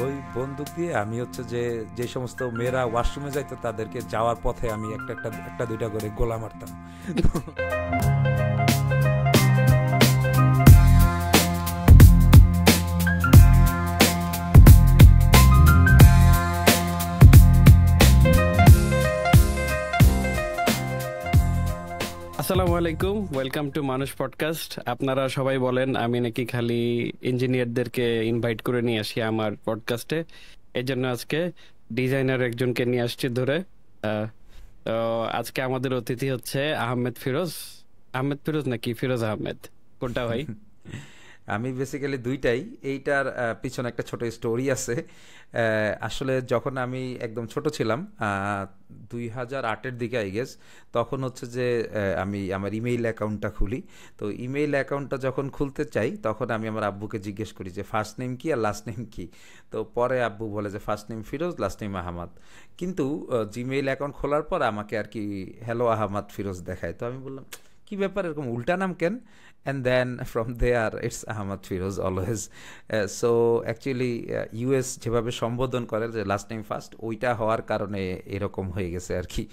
ওই বন্দুক দিয়ে আমি হচ্ছে যে যে সমস্ত মেয়েরা ওয়াশরুমে যাইতো তাদেরকে যাওয়ার পথে আমি একটা একটা একটা দুইটা করে গোলা মারতাম। আসসালামু আলাইকুম, ওয়েলকাম টু মানুষ পডকাস্ট। আপনারা সবাই বলেন আমি নাকি খালি ইঞ্জিনিয়ারদেরকে ইনভাইট করে নিয়ে আসি আমার পডকাস্টে। এই জন্য আজকে ডিজাইনার একজনকে নিয়ে আসছি ধরে। আহ, তো আজকে আমাদের অতিথি হচ্ছে আহমেদ ফিরোজ। আহমেদ ফিরোজ নাকি ফিরোজ আহমেদ, কোনটা ভাই? আমি বেসিক্যালি দুইটাই। এইটার পিছনে একটা ছোট স্টোরি আছে। আসলে যখন আমি একদম ছোট ছিলাম, 2008-এর দিকে আই গেস, তখন হচ্ছে যে আমি আমার ইমেইল অ্যাকাউন্টটা খুলি। তো ইমেইল অ্যাকাউন্টটা যখন খুলতে চাই তখন আমি আমার আব্বুকে জিজ্ঞেস করি যে ফার্স্ট নেম কি আর লাস্ট নেম কি। তো পরে আব্বু বলে যে first name Firoz, last name Ahmed. কিন্তু জিমেইল অ্যাকাউন্ট খোলার পর আমাকে আর কি হ্যালো আহমদ ফিরোজ দেখায়। তো আমি বললাম কি ব্যাপার, এরকম উল্টা নাম কেন? And then from there it's Ahmad Firoz always. So actually US যেভাবে সম্বোধন করে যে লাস্ট নেম ফার্স্ট, ওইটা হওয়ার কারণে এরকম হয়ে গেছে আর কি।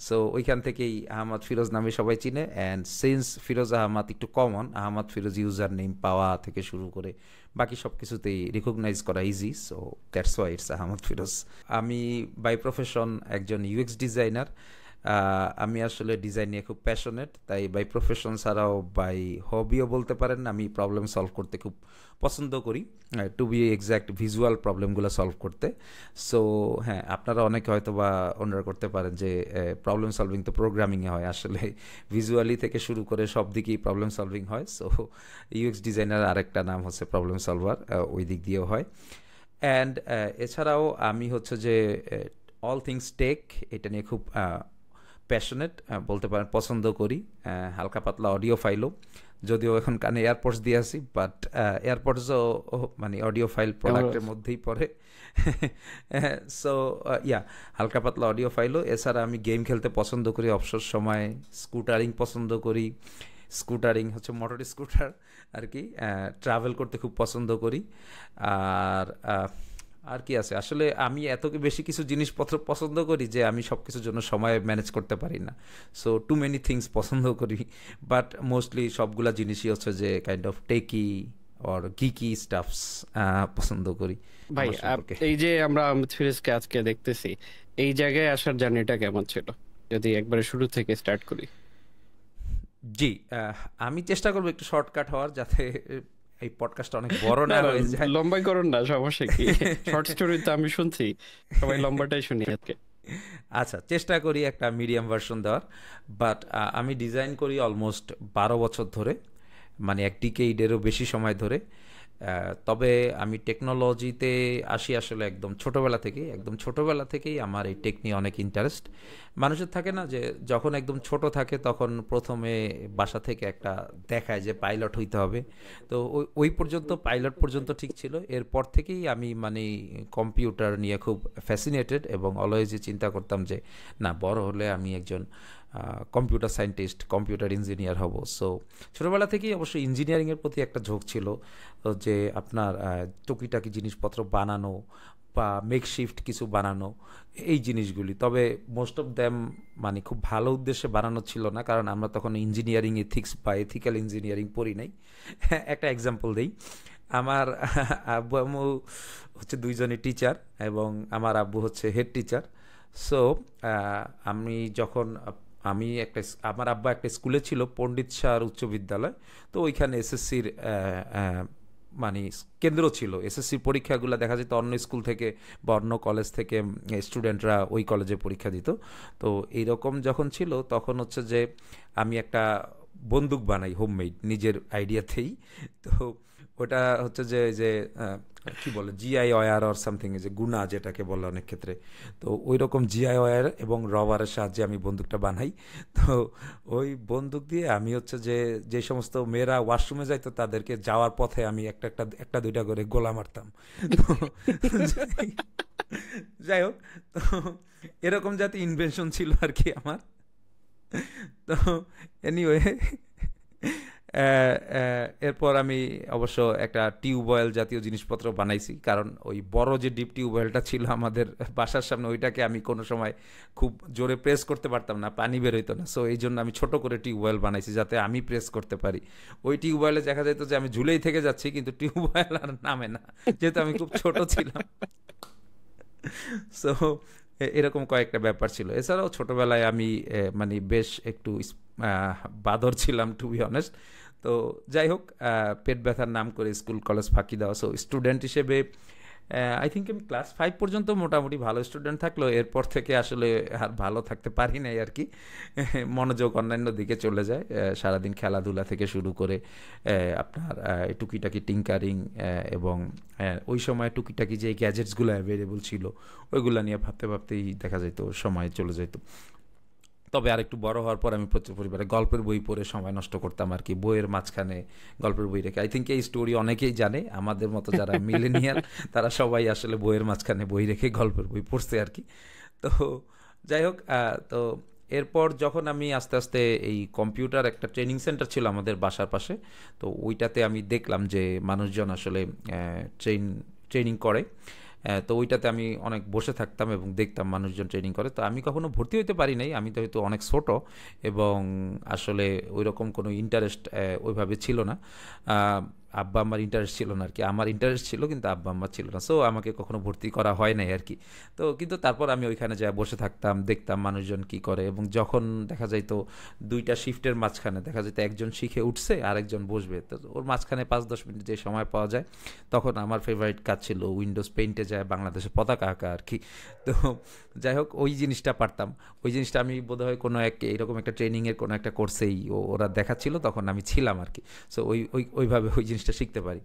সো ওইখান থেকেই আহমদ ফিরোজ নামে সবাই চিনে। অ্যান্ড সিন্স ফিরোজ আহমদ একটু common, Ahmed Firoz user name পাওয়া থেকে শুরু করে বাকি সব কিছুতেই রিকগনাইজ করা easy. So that's why it's Ahmed Firoz. আমি বাই প্রফেশন একজন ইউএক্স ডিজাইনার। আমি আসলে ডিজাইন নিয়ে খুব প্যাশনেট, তাই বাই প্রফেশন ছাড়াও বাই হবিও বলতে পারেন আমি প্রবলেম সলভ করতে খুব পছন্দ করি, টু বি এক্স্যাক্ট ভিজুয়াল প্রবলেমগুলো সলভ করতে। সো হ্যাঁ, আপনারা অনেকে হয়তো বা অন্যার করতে পারেন যে প্রবলেম সলভিং তো প্রোগ্রামিংয়ে হয়, আসলে ভিজুয়ালি থেকে শুরু করে সব দিকেই প্রবলেম সলভিং হয়। সো ইউএক্স ডিজাইনার আরেকটা নাম হচ্ছে প্রবলেম সলভার, ওই দিক দিয়েও হয়। অ্যান্ড এছাড়াও আমি হচ্ছে যে অল থিংস টেক, এটা নিয়ে খুব প্যাশনেট বলতে পারেন, পছন্দ করি। হালকা পাতলা অডিও ফাইলও, যদিও এখন কানে এয়ারপডস দিয়ে আসি, বাট এয়ারপডসও মানে অডিও ফাইল প্রোডাক্টের মধ্যেই পড়ে। সো ইয়া, হালকা পাতলা অডিও ফাইলও। এছাড়া আমি গেম খেলতে পছন্দ করি অবসর সময়, স্কুটারিং পছন্দ করি। স্কুটারিং হচ্ছে মোটর স্কুটার আর কি। ট্রাভেল করতে খুব পছন্দ করি। আর আর কি আছে, আসলে আমি এত বেশি কিছু জিনিসপত্র পছন্দ করি যে আমি সব কিছুর জন্য সময় ম্যানেজ করতে পারি না। সো টু মেনি থিংস পছন্দ করি, বাট মোস্টলি সবগুলা জিনিসই হচ্ছে যে kind of techy or geeky stuffs পছন্দ করি ভাই আমার সম্পর্কে। এই যে আমরা আহমেদ ফিরোজকে আজকে দেখতেছি, এই জায়গায় আসার জার্নিটা কেমন ছিল, যদি একবারে শুরু থেকে স্টার্ট করি? জি, আমি চেষ্টা করবো একটু শর্টকাট হওয়ার, যাতে এই পডকাস্টটা অনেক বড় না না না, হয়ে যায়। লম্বাই করুন না, সমস্যা কি? শর্ট স্টোরি তো আমি শুনছি, সবাই লম্বাটাই শুনি আজকে। আচ্ছা, চেষ্টা করি একটা মিডিয়াম ভার্সন দেওয়ার। বাট আমি ডিজাইন করি অলমোস্ট 12 বছর ধরে, মানে এক ডিকেইডেরও বেশি সময় ধরে। তবে আমি টেকনোলজিতে আসি আসলে একদম ছোটোবেলা থেকেই। একদম ছোটোবেলা থেকেই আমার এই টেক নিয়ে অনেক ইন্টারেস্ট। মানুষের থাকে না যে যখন একদম ছোট থাকে তখন প্রথমে বাসা থেকে একটা দেখায় যে পাইলট হইতে হবে। তো ওই ওই পর্যন্ত, পাইলট পর্যন্ত ঠিক ছিল। এরপর থেকেই আমি মানে কম্পিউটার নিয়ে খুব ফ্যাসিনেটেড, এবং অলওয়েজই চিন্তা করতাম যে না, বড় হলে আমি একজন কম্পিউটার সায়েন্টিস্ট, কম্পিউটার ইঞ্জিনিয়ার হব। সো ছোটোবেলা থেকেই অবশ্যই ইঞ্জিনিয়ারিংয়ের প্রতি একটা ঝোঁক ছিল, যে আপনার টুকিটাকি জিনিসপত্র বানানো বা মেকশিফট কিছু বানানো, এই জিনিসগুলি। তবে মোস্ট অফ দ্যাম মানে খুব ভালো উদ্দেশ্যে বানানো ছিল না, কারণ আমরা তখন ইঞ্জিনিয়ারিং এথিক্স বা এথিক্যাল ইঞ্জিনিয়ারিং পড়ি নাই। একটা এক্সাম্পল দেই। আমার আব্বু আম্মু হচ্ছে দুইজনই টিচার, এবং আমার আব্বু হচ্ছে হেড টিচার। সো আমি যখন আমি একটা আমার আব্বা একটা স্কুলে ছিল, পণ্ডিত শাহ উচ্চ বিদ্যালয়। তো ওইখানে এসএসসির মানে কেন্দ্র ছিল। এসএসসির পরীক্ষাগুলো দেখা যেত অন্য স্কুল থেকে বা অন্য কলেজ থেকে স্টুডেন্টরা ওই কলেজে পরীক্ষা দিত। তো এইরকম যখন ছিল তখন হচ্ছে যে আমি একটা বন্দুক বানাই হোমমেড নিজের আইডিয়াতেই। তো ওটা হচ্ছে যে যে কি বলে জিআই ওয়্যার অর সামথিং, যে গুনা যেটাকে বলে অনেক ক্ষেত্রে। তো ওই রকম জিআই ওয়্যার এবং রবারের সাহায্যে আমি বন্দুকটা বানাই। তো ওই বন্দুক দিয়ে আমি হচ্ছে যে যে সমস্ত মেয়েরা ওয়াশরুমে যাইতো তাদেরকে যাওয়ার পথে আমি একটা একটা একটা দুইটা করে গোলা মারতাম। তো যাই যাই হোক, তো এরকম যাতে ইনভেনশন ছিল আর কি আমার। তো এনিওয়ে, এরপর আমি অবশ্য একটা টিউবওয়েল জাতীয় জিনিসপত্র বানাইছি, কারণ ওই বড় যে ডিপ টিউবওয়েলটা ছিল আমাদের বাসার সামনে, ওইটাকে আমি কোনো সময় খুব জোরে প্রেস করতে পারতাম না, পানি বেরোইতো না। সো এই জন্য আমি ছোট করে টিউবওয়েল বানাইছি যাতে আমি প্রেস করতে পারি। ওই টিউবওয়েলে দেখা যেত যে আমি ঝুলেই থেকে যাচ্ছি, কিন্তু টিউবওয়েল আর নামে না, যেহেতু আমি খুব ছোট ছিলাম। সো এরকম কয়েকটা ব্যাপার ছিল। এছাড়াও ছোটবেলায় আমি মানে বেশ একটু আহ, বাদর ছিলাম, টু বি অনেস্ট। তো যাই হোক, পেট ব্যথার নাম করে স্কুল কলেজ ফাঁকি দেওয়া। সো স্টুডেন্ট হিসেবে আই থিঙ্ক আমি ক্লাস 5 পর্যন্ত মোটামুটি ভালো স্টুডেন্ট থাকলেও এরপর থেকে আসলে আর ভালো থাকতে পারি নাই আর কি। মনোযোগ অন্যান্য দিকে চলে যায়। সারাদিন খেলাধুলা থেকে শুরু করে আপনার টুকিটাকি টিঙ্কারিং, এবং ওই সময় টুকিটাকি যে গ্যাজেটসগুলো অ্যাভেলেবল ছিল ওইগুলো নিয়ে ভাবতে ভাবতেই দেখা যেত সময় চলে যেত। তবে আরেকটু বড় হওয়ার পর আমি প্রচুর পরিমাণে গল্পের বই পড়ে সময় নষ্ট করতাম আর কি, বইয়ের মাঝখানে গল্পের বই রেখে। আই থিঙ্ক এই স্টোরি অনেকেই জানে, আমাদের মতো যারা মিলেনিয়াল তারা সবাই আসলে বইয়ের মাঝখানে বই রেখে গল্পের বই পড়ছে আর কি। তো যাই হোক, তো এরপর যখন আমি আস্তে আস্তে এই কম্পিউটার, একটা ট্রেনিং সেন্টার ছিল আমাদের বাসার পাশে, তো ওইটাতে আমি দেখলাম যে মানুষজন আসলে ট্রেনিং করে। তো ওইটাতে আমি অনেক বসে থাকতাম এবং দেখতাম মানুষজন ট্রেনিং করে। তো আমি কখনো ভর্তি হইতে পারি নাই, আমি তো হয়তো অনেক ছোট, এবং আসলে ওই রকম কোনো ইন্টারেস্ট ওইভাবে ছিল না। আব্বা আম্মার ইন্টারেস্ট ছিল না আর কি, আমার ইন্টারেস্ট ছিল কিন্তু আব্বা আম্মার ছিল না। সো আমাকে কখনো ভর্তি করা হয় নাই আর কি। তো কিন্তু তারপর আমি ওইখানে যা বসে থাকতাম, দেখতাম মানুষজন কি করে, এবং যখন দেখা যাইতো দুইটা শিফটের মাঝখানে দেখা যেত একজন শিখে উঠছে আরেকজন বসবে, তো ওর মাঝখানে 5-10 মিনিট যে সময় পাওয়া যায়, তখন আমার ফেভারিট কাজ ছিল উইন্ডোজ পেইন্টে যায় বাংলাদেশের পতাকা আঁকা আর কি। তো যাই হোক, ওই জিনিসটা পারতাম। ওই জিনিসটা আমি বোধহয় কোনো এক এরকম একটা ট্রেনিংয়ের কোনো একটা কোর্সেই ওরা দেখাচ্ছিল, তখন আমি ছিলাম আর কি। সো ওইভাবে ওই জিনিসটা শিখতে পারি।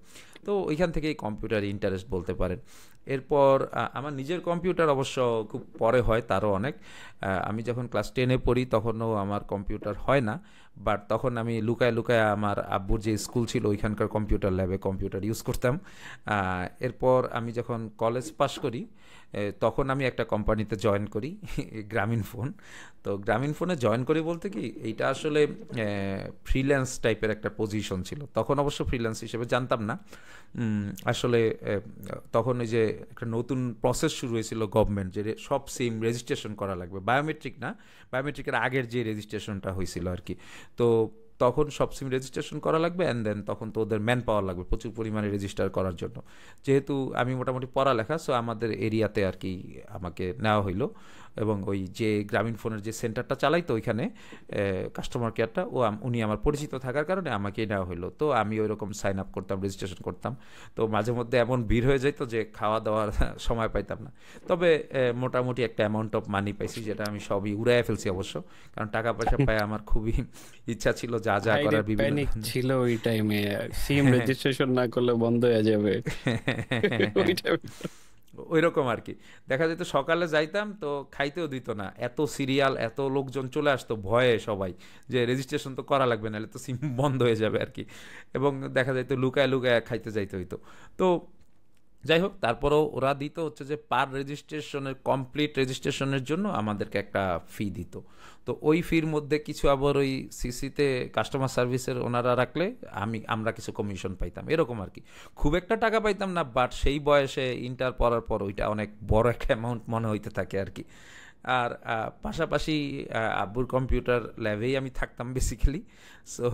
তো ওইখান থেকেই কম্পিউটার ইন্টারেস্ট বলতে পারেন। এরপর আমার নিজের কম্পিউটার অবশ্য খুব পরে হয়, তারও অনেক। আমি যখন ক্লাস 10-এ পড়ি তখনও আমার কম্পিউটার হয় না, বাট তখন আমি লুকায় লুকায় আমার আব্বুর যে স্কুল ছিল ওইখানকার কম্পিউটার ল্যাবে কম্পিউটার ইউজ করতাম। এরপর আমি যখন কলেজ পাশ করি, তখন আমি একটা কোম্পানিতে জয়েন করি, গ্রামীণ ফোন। তো গ্রামীণ ফোনে জয়েন করি বলতে কি, এইটা আসলে ফ্রিল্যান্স টাইপের একটা পজিশন ছিল। তখন অবশ্য ফ্রিল্যান্স হিসেবে জানতাম না। আসলে তখন ওই যে একটা নতুন প্রসেস শুরু হয়েছিল গভর্নমেন্ট, যে সব সিম রেজিস্ট্রেশন করা লাগবে, বায়োমেট্রিক না, বায়োমেট্রিকের আগের যে রেজিস্ট্রেশনটা হয়েছিল আর কি। তো তখন সব সিম রেজিস্ট্রেশন করা লাগবে, অ্যান্ড দেন তখন তো ওদের ম্যান পাওয়ার লাগবে প্রচুর পরিমাণে রেজিস্টার করার জন্য। যেহেতু আমি মোটামুটি পড়ালেখা, সো আমাদের এরিয়াতে আর কি আমাকে নেওয়া হইলো, এবং ওই যে গ্রামীণ ফোনের যে সেন্টারটা চালাইতো ওইখানে কাস্টমার কেয়ারটা, উনি আমার পরিচিত থাকার কারণে আমাকেই নেওয়া হইলো। তো আমি ওই রকম সাইন আপ করতাম, রেজিস্ট্রেশন করতাম। তো মাঝে মধ্যে এমন ভিড় হয়ে যেত যে খাওয়া দাওয়ার সময় পাইতাম না। তবে মোটামুটি একটা অ্যামাউন্ট অফ মানি পাইছি, যেটা আমি সবই উড়াইয়া ফেলছি অবশ্য, কারণ টাকা পয়সা পাই আমার খুবই ইচ্ছা ছিল যা যা হাইরে করার বিভিন্ন। প্যানিক ছিল ওই টাইমে, সিম রেজিস্ট্রেশন না করলে বন্ধ হয়ে যাবে ওই টাইমে। ওই রকম আর কি। দেখা যেত সকালে যাইতাম তো খাইতেও দিত না, এত সিরিয়াল, এত লোকজন চলে আসতো ভয়ে সবাই, যে রেজিস্ট্রেশন তো করা লাগবে, নাহলে তো সিম বন্ধ হয়ে যাবে আর কি। এবং দেখা যাইতো লুকায় লুকায় খাইতে যাইতে হইতো। তো যাই হোক, তারপরেও ওরা দিত হচ্ছে যে পার রেজিস্ট্রেশনের, কমপ্লিট রেজিস্ট্রেশনের জন্য আমাদেরকে একটা ফি দিত। তো ওই ফির মধ্যে কিছু আবার ওই সিসিতে কাস্টমার সার্ভিসের ওনারা রাখলে আমরা কিছু কমিশন পাইতাম, এরকম আর কি। খুব একটা টাকা পাইতাম না, বাট সেই বয়সে ইন্টার পড়ার পর ওইটা অনেক বড় একটা অ্যামাউন্ট মনে হইতে থাকে আর কি। আর পাশাপাশি আব্বুর কম্পিউটার ল্যাবেই আমি থাকতাম বেসিক্যালি। সো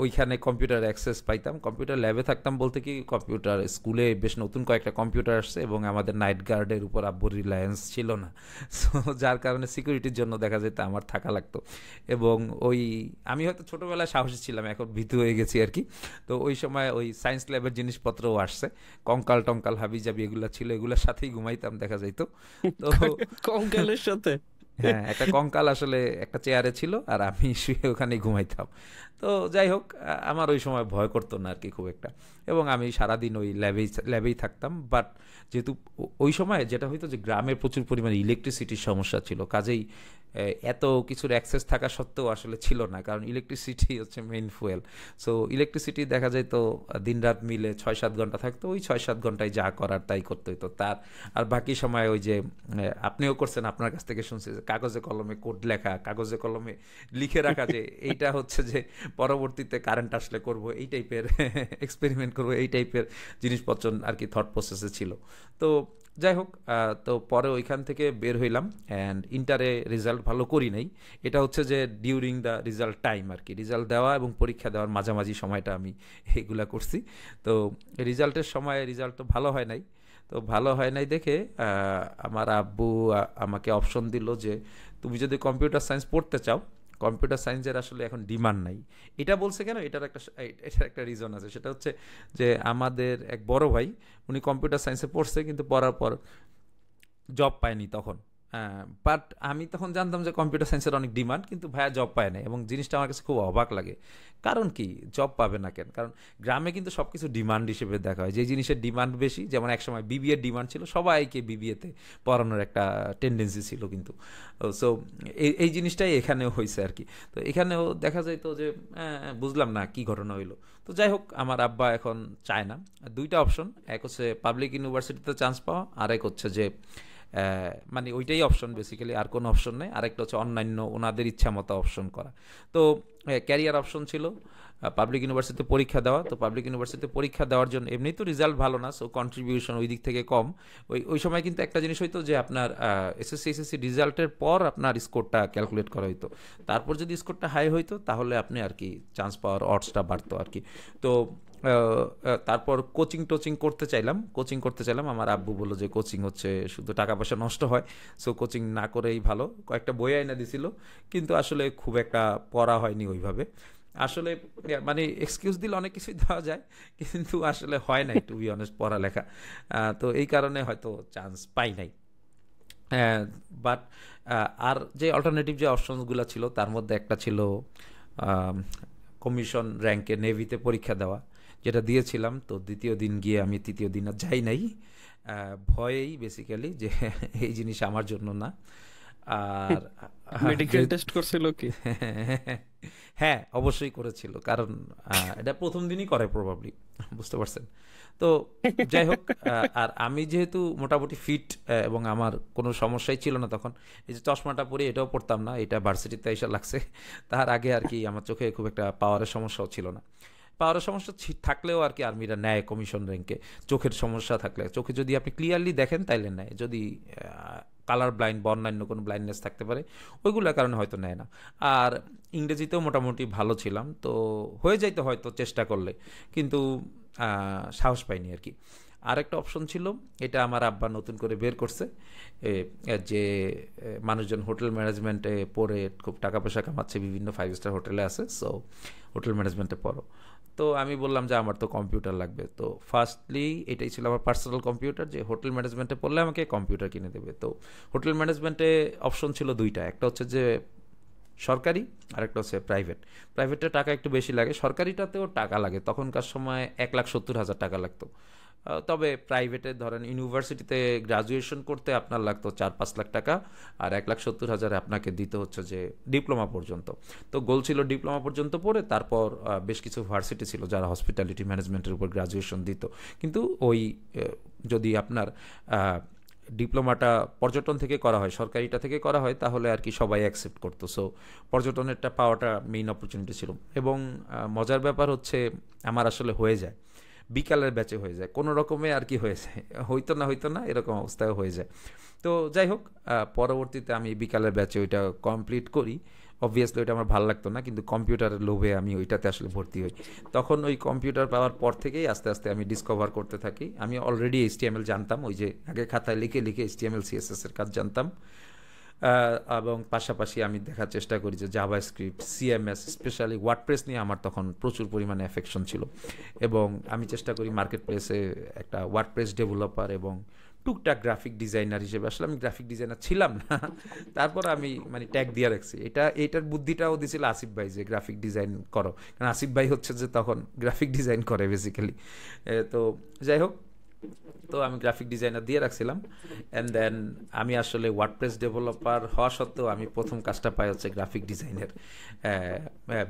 ওইখানে কম্পিউটার অ্যাক্সেস পাইতাম, কম্পিউটার ল্যাবে থাকতাম বলতে কি, কম্পিউটার স্কুলে বেশ নতুন কয়েকটা কম্পিউটার আসছে, এবং আমাদের নাইট গার্ডের উপর আব্বুর রিলায়েন্স ছিল না। সো যার কারণে সিকিউরিটির জন্য দেখা যেত আমার থাকা লাগতো। এবং ওই আমি হয়তো ছোটোবেলায় সাহসী ছিলাম, এখন ভীতু হয়ে গেছি আর কি। তো ওই সময় ওই সায়েন্স ল্যাবের জিনিসপত্রও আসছে, কঙ্কাল টঙ্কাল হাবি জাবি এগুলো ছিল, এগুলোর সাথেই ঘুমাইতাম দেখা যাইতো। তো কঙ্কালের সাথে? হ্যাঁ, একটা কঙ্কাল আসলে একটা চেয়ারে ছিল, আর আমি শুয়ে ওখানে ঘুমাইতাম। তো যাই হোক, আমার ওই সময় ভয় করতো না আর কি খুব একটা, এবং আমি সারাদিন ওই ল্যাবেই থাকতাম। বাট যেহেতু ওই সময় যেটা হইতো যে গ্রামে প্রচুর পরিমাণে ইলেকট্রিসিটির সমস্যা ছিল, কাজেই এত কিছুর অ্যাক্সেস থাকা সত্ত্বেও আসলে ছিল না, কারণ ইলেকট্রিসিটি হচ্ছে মেইন ফুয়েল। সো ইলেকট্রিসিটি দেখা যায় তো দিনরাত মিলে 6-7 ঘন্টা থাকতো, ওই 6-7 ঘন্টায় যা করার তাই করতে হইতো তার। আর বাকি সময় ওই যে আপনিও করছেন, আপনার কাছ থেকে শুনছি যে কাগজে কলমে কোড লেখা, কাগজে কলমে লিখে রাখা, যে এইটা হচ্ছে যে পরবর্তীতে কারেন্ট আসলে করব এই টাইপের এক্সপেরিমেন্ট করব এই টাইপের জিনিসপত্র আর কি থট প্রসেসে ছিল। তো যাই হোক, তো পরে ওইখান থেকে বের হইলাম অ্যান্ড ইন্টারে রেজাল্ট ভালো করি নাই। এটা হচ্ছে যে ডিউরিং দ্য রেজাল্ট টাইম আর কি, রেজাল্ট দেওয়া এবং পরীক্ষা দেওয়ার মাঝামাঝি সময়টা আমি এগুলা করছি। তো রেজাল্টের সময় রেজাল্ট তো ভালো হয় নাই। তো ভালো হয় নাই দেখে আমার আব্বু আমাকে অপশন দিল যে তুমি যদি কম্পিউটার সায়েন্স পড়তে চাও, কম্পিউটার সায়েন্সের আসলে এখন ডিমান্ড নাই। এটা বলছে কেন, এটার একটা রিজন আছে। সেটা হচ্ছে যে আমাদের এক বড় ভাই, উনি কম্পিউটার সায়েন্সে পড়ছে কিন্তু পড়ার পর জব পায়নি তখন। বাট আমি তখন জানতাম যে কম্পিউটার সায়েন্সের অনেক ডিমান্ড, কিন্তু ভাইয়া জব পায় না, এবং জিনিসটা আমার কাছে খুব অবাক লাগে। কারণ কি জব পাবে না কেন? কারণ গ্রামে কিন্তু সব কিছু ডিমান্ড হিসেবে দেখা হয়, যে জিনিসের ডিমান্ড বেশি। যেমন একসময় বিবিএর ডিমান্ড ছিল, সবাইকে বিবিএতে পড়ানোর একটা টেন্ডেন্সি ছিল কিন্তু। সো এই জিনিসটাই এখানেও হয়েছে আর কি। তো এখানেও দেখা যায় তো যে বুঝলাম না কি ঘটনা হইলো। তো যাই হোক, আমার আব্বা এখন চায় না। দুইটা অপশন, এক হচ্ছে পাবলিক ইউনিভার্সিটিতে চান্স পাওয়া, আর এক হচ্ছে যে মানে ওইটাই অপশন বেসিক্যালি, আর কোনো অপশন নেই। আরেকটা হচ্ছে অন্যান্য ওনাদের ইচ্ছা মতো অপশন করা। তো ক্যারিয়ার অপশন ছিল পাবলিক ইউনিভার্সিটিতে পরীক্ষা দেওয়া। তো পাবলিক ইউনিভার্সিটিতে পরীক্ষা দেওয়ার জন্য এমনিই তো রেজাল্ট ভালো না, সো কন্ট্রিবিউশন ওই দিক থেকে কম। ওই সময় কিন্তু একটা জিনিস হইতো যে আপনার এসএসসি রেজাল্টের পর আপনার স্কোরটা ক্যালকুলেট করা হইতো। তারপর যদি স্কোরটা হাই হইতো তাহলে আপনি আর কি চান্স পাওয়ার অডসটা বাড়তো আর কি। তো তারপর কোচিং করতে চাইলাম। আমার আব্বু বললো যে কোচিং হচ্ছে শুধু টাকা পয়সা নষ্ট হয়, সো কোচিং না করেই ভালো। কয়েকটা বই আইনা দিছিল, কিন্তু আসলে খুব একটা পড়া হয়নি ওইভাবে। আসলে মানে এক্সকিউজ দিলে অনেক কিছুই দেওয়া যায়, কিন্তু আসলে হয় নাই টু বি অনেস্ট পড়ালেখা। তো এই কারণে হয়তো চান্স পাই নাই। বাট আর যে অল্টারনেটিভ যে অপশনসগুলো ছিল তার মধ্যে একটা ছিল কমিশন র্যাঙ্কে নেভিতে পরীক্ষা দেওয়া, যেটা দিয়েছিলাম। তো দ্বিতীয় দিন গিয়ে আমি তৃতীয় দিন আর যাই নাই, ভয়েই বেসিক্যালি যে এই জিনিস আমার জন্য না। আর মেডিকেল টেস্ট করছিল কি? হ্যাঁ, অবশ্যই করেছিল, কারণ এটা প্রথম দিনই করে প্রবাবলি, বুঝতে পারছেন। তো যাই হোক, আর আমি যেহেতু মোটামুটি ফিট এবং আমার কোনো সমস্যাই ছিল না তখন, এই যে চশমাটা পরে এটাও পড়তাম না, এটা ভার্সিটিতে এসে লাগছে। তার আগে আর কি আমার চোখে খুব একটা পাওয়ারের সমস্যাও ছিল না। পাওয়ারের সমস্যা থাকলেও আর কি আর্মিরা নেয় কমিশন র্যাঙ্কে। চোখের সমস্যা থাকলে, চোখে যদি আপনি ক্লিয়ারলি দেখেন তাইলে নেয়, যদি কালার ব্লাইন্ড বা অন্যান্য কোনো ব্লাইন্ডনেস থাকতে পারে ওইগুলোর কারণে হয়তো নেয় না। আর ইংরেজিতেও মোটামুটি ভালো ছিলাম, তো হয়ে যাইতো হয়তো চেষ্টা করলে, কিন্তু সাহস পাইনি আর কি। আরেকটা অপশন ছিল, এটা আমার আব্বা নতুন করে বের করছে, যে মানুষজন হোটেল ম্যানেজমেন্টে পড়ে খুব টাকা পয়সা কামাচ্ছে, বিভিন্ন 5 স্টার হোটেলে আছে, সো হোটেল ম্যানেজমেন্টে পড়ো। তো আমি বললাম যে আমার তো কম্পিউটার লাগবে। তো ফার্স্টলি এটাই ছিল আমার পার্সোনাল কম্পিউটার, যে হোটেল ম্যানেজমেন্টে পড়লে আমাকে কম্পিউটার কিনে দেবে। তো হোটেল ম্যানেজমেন্টে অপশন ছিল দুইটা, একটা হচ্ছে যে সরকারি, আরেকটা হচ্ছে প্রাইভেট। প্রাইভেটে টাকা একটু বেশি লাগে, সরকারিটাতেও টাকা লাগে, তখনকার সময় 1,70,000 টাকা লাগতো। তবে প্রাইভেটে ধরেন ইউনিভার্সিটিতে গ্রাজুয়েশন করতে আপনার লাগতো 4-5 লাখ টাকা, আর 1,70,000 আপনাকে দিতে হচ্ছে যে ডিপ্লোমা পর্যন্ত। তো গোল ছিল ডিপ্লোমা পর্যন্ত পড়ে তারপর বেশ কিছু ভার্সিটি ছিল যারা হসপিটালিটি ম্যানেজমেন্টের উপর গ্রাজুয়েশন দিত, কিন্তু ওই যদি আপনার ডিপ্লোমাটা পর্যটন থেকে করা হয়, সরকারিটা থেকে করা হয়, তাহলে আর কি সবাই অ্যাকসেপ্ট করতো। সো পর্যটনেরটা পাওয়াটা মেইন অপরচুনিটি ছিল। এবং মজার ব্যাপার হচ্ছে আমার আসলে হয়ে যায়, বিকালের ব্যাচে হয়ে যায় কোনো রকমে আর কি, হয়ে যায়, হইতো না এরকম অবস্থায় হয়ে যায়। তো যাই হোক, পরবর্তীতে আমি বিকালের ব্যাচে ওইটা কমপ্লিট করি। অবভিয়াসলি ওইটা আমার ভালো লাগতো না, কিন্তু কম্পিউটারের লোভে আমি ওইটাতে আসলে ভর্তি হই। তখন ওই কম্পিউটার পাওয়ার পর থেকেই আস্তে আস্তে আমি ডিসকভার করতে থাকি। আমি অলরেডি এইচটিএমএল জানতাম, ওই যে আগে খাতায় লিখে লিখে এইচটিএমএল সিএসএস এর কাজ জানতাম। এবং পাশাপাশি আমি দেখার চেষ্টা করি যে Java script, CMS, specially WordPress নিয়ে আমার তখন প্রচুর পরিমাণে অ্যাফেকশন ছিল। এবং আমি চেষ্টা করি মার্কেট প্লেসে একটা ওয়ার্ডপ্রেস ডেভেলপার এবং টুকটাক গ্রাফিক ডিজাইনার হিসেবে, আসলে আমি গ্রাফিক ডিজাইনার ছিলাম না, তারপর আমি মানে ট্যাগ দিয়ে রাখছি। এইটার বুদ্ধিটাও দিয়েছিল আসিফ ভাই, যে গ্রাফিক ডিজাইন করো, কারণ আসিফ ভাই হচ্ছে যে তখন গ্রাফিক ডিজাইন করে বেসিক্যালি। তো যাই হোক, তো আমি গ্রাফিক ডিজাইনার দিয়ে রাখছিলাম। অ্যান্ড দেন আমি আসলে ওয়ার্ডপ্রেস ডেভেলপার হওয়া সত্ত্বেও আমি প্রথম কাজটা পাই হচ্ছে গ্রাফিক ডিজাইনের,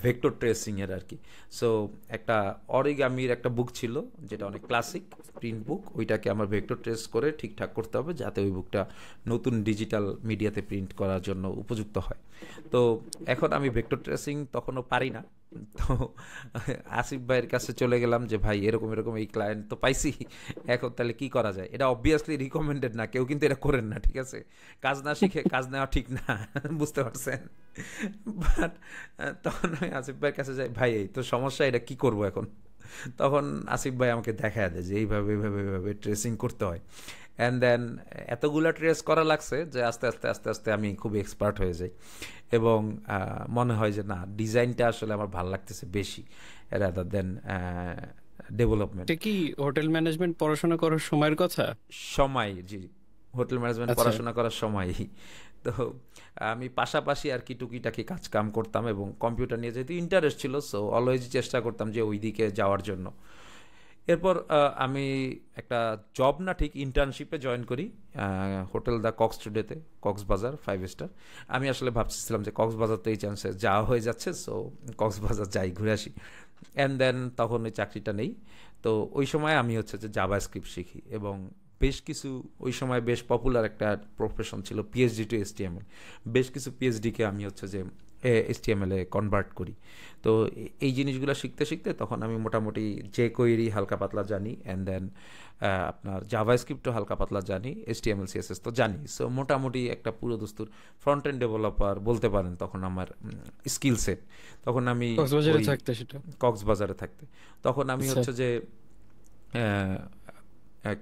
ভেক্টর ট্রেসিংয়ের আর কি। সো একটা অরিগামির একটা বুক ছিল যেটা অনেক ক্লাসিক প্রিন্ট বুক, ওইটাকে আমার ভেক্টর ট্রেস করে ঠিকঠাক করতে হবে যাতে ওই বুকটা নতুন ডিজিটাল মিডিয়াতে প্রিন্ট করার জন্য উপযুক্ত হয়। তো এখন আমি ভেক্টর ট্রেসিং তখনও পারি না, তো আসিফ ভাইয়ের কাছে চলে গেলাম যে ভাই এরকম এরকম এই ক্লায়েন্ট তো পাইছি, এখন তাহলে কি করা যায়। এটা অবভিয়াসলি রিকমেন্ডেড না, কেউ কিন্তু এটা করেন না, ঠিক আছে, কাজ না শিখে কাজ নেওয়া ঠিক না, বুঝতে পারছেন। বাট তখন আমি আসিফ ভাইয়ের কাছে যাই, ভাই এই তো সমস্যা, এটা কি করব এখন। তখন আসিফ ভাই আমাকে দেখায় দেয় যে এইভাবে এইভাবে এইভাবে ট্রেসিং করতে হয়। অ্যান্ড দেন এতগুলা ট্রেস করা লাগছে যে আস্তে আস্তে আস্তে আস্তে আমি খুব এক্সপার্ট হয়ে যাই, এবং মনে হয় যে না, ডিজাইনটা আসলে আমার ভালো লাগতেছে বেশি রাদার দেন ডেভেলপমেন্ট। এটা কি হোটেল ম্যানেজমেন্ট পড়াশোনা করার সময়ের কথা? সময়, জি, হোটেল ম্যানেজমেন্ট আচ্ছা। পড়াশোনা করার সময়ই। তো আমি পাশাপাশি আর কি টুকিটাকি কাজ কাম করতাম, এবং কম্পিউটার নিয়ে যেহেতু ইন্টারেস্ট ছিল, সো অলওয়েজ চেষ্টা করতাম যে ওই দিকে যাওয়ার জন্য। এরপর আমি একটা জব না ঠিক ইন্টার্নশিপে জয়েন করি হোটেল দ্য কক্স টুডেতে, কক্সবাজার 5 স্টার। আমি আসলে ভাবছিলাম যে কক্সবাজার তো এই চান্সে যাওয়া হয়ে যাচ্ছে, সো কক্সবাজার যাই, ঘুরে আসি। অ্যান্ড দেন তখন ওই চাকরিটা নেই। তো ওই সময় আমি হচ্ছে যে জাভা স্ক্রিপ্ট শিখি, এবং বেশ কিছু, ওই সময় বেশ পপুলার একটা প্রফেশন ছিল পিএইচডি টু এসটিএমএল। বেশ কিছু পিএইচডিকে আমি হচ্ছে যে এসটিএমএলে কনভার্ট করি। তো এই জিনিসগুলো শিখতে শিখতে তখন আমি মোটামুটি যে কোয়েরি হালকা পাতলা জানি, অ্যান্ড দেন আপনার জাভা স্ক্রিপ্টও হালকা পাতলা জানি, এইচটিএমএল সিএসএস তো জানি। সো মোটামুটি একটা পুরো দস্তুর ফ্রন্ট এন্ড ডেভেলপার বলতে পারেন তখন আমার স্কিল সেট। তখন আমি কক্সবাজারে ওই থাকতে সেটা? কক্সবাজারে থাকতে তখন আমি আচ্ছা। হচ্ছে যে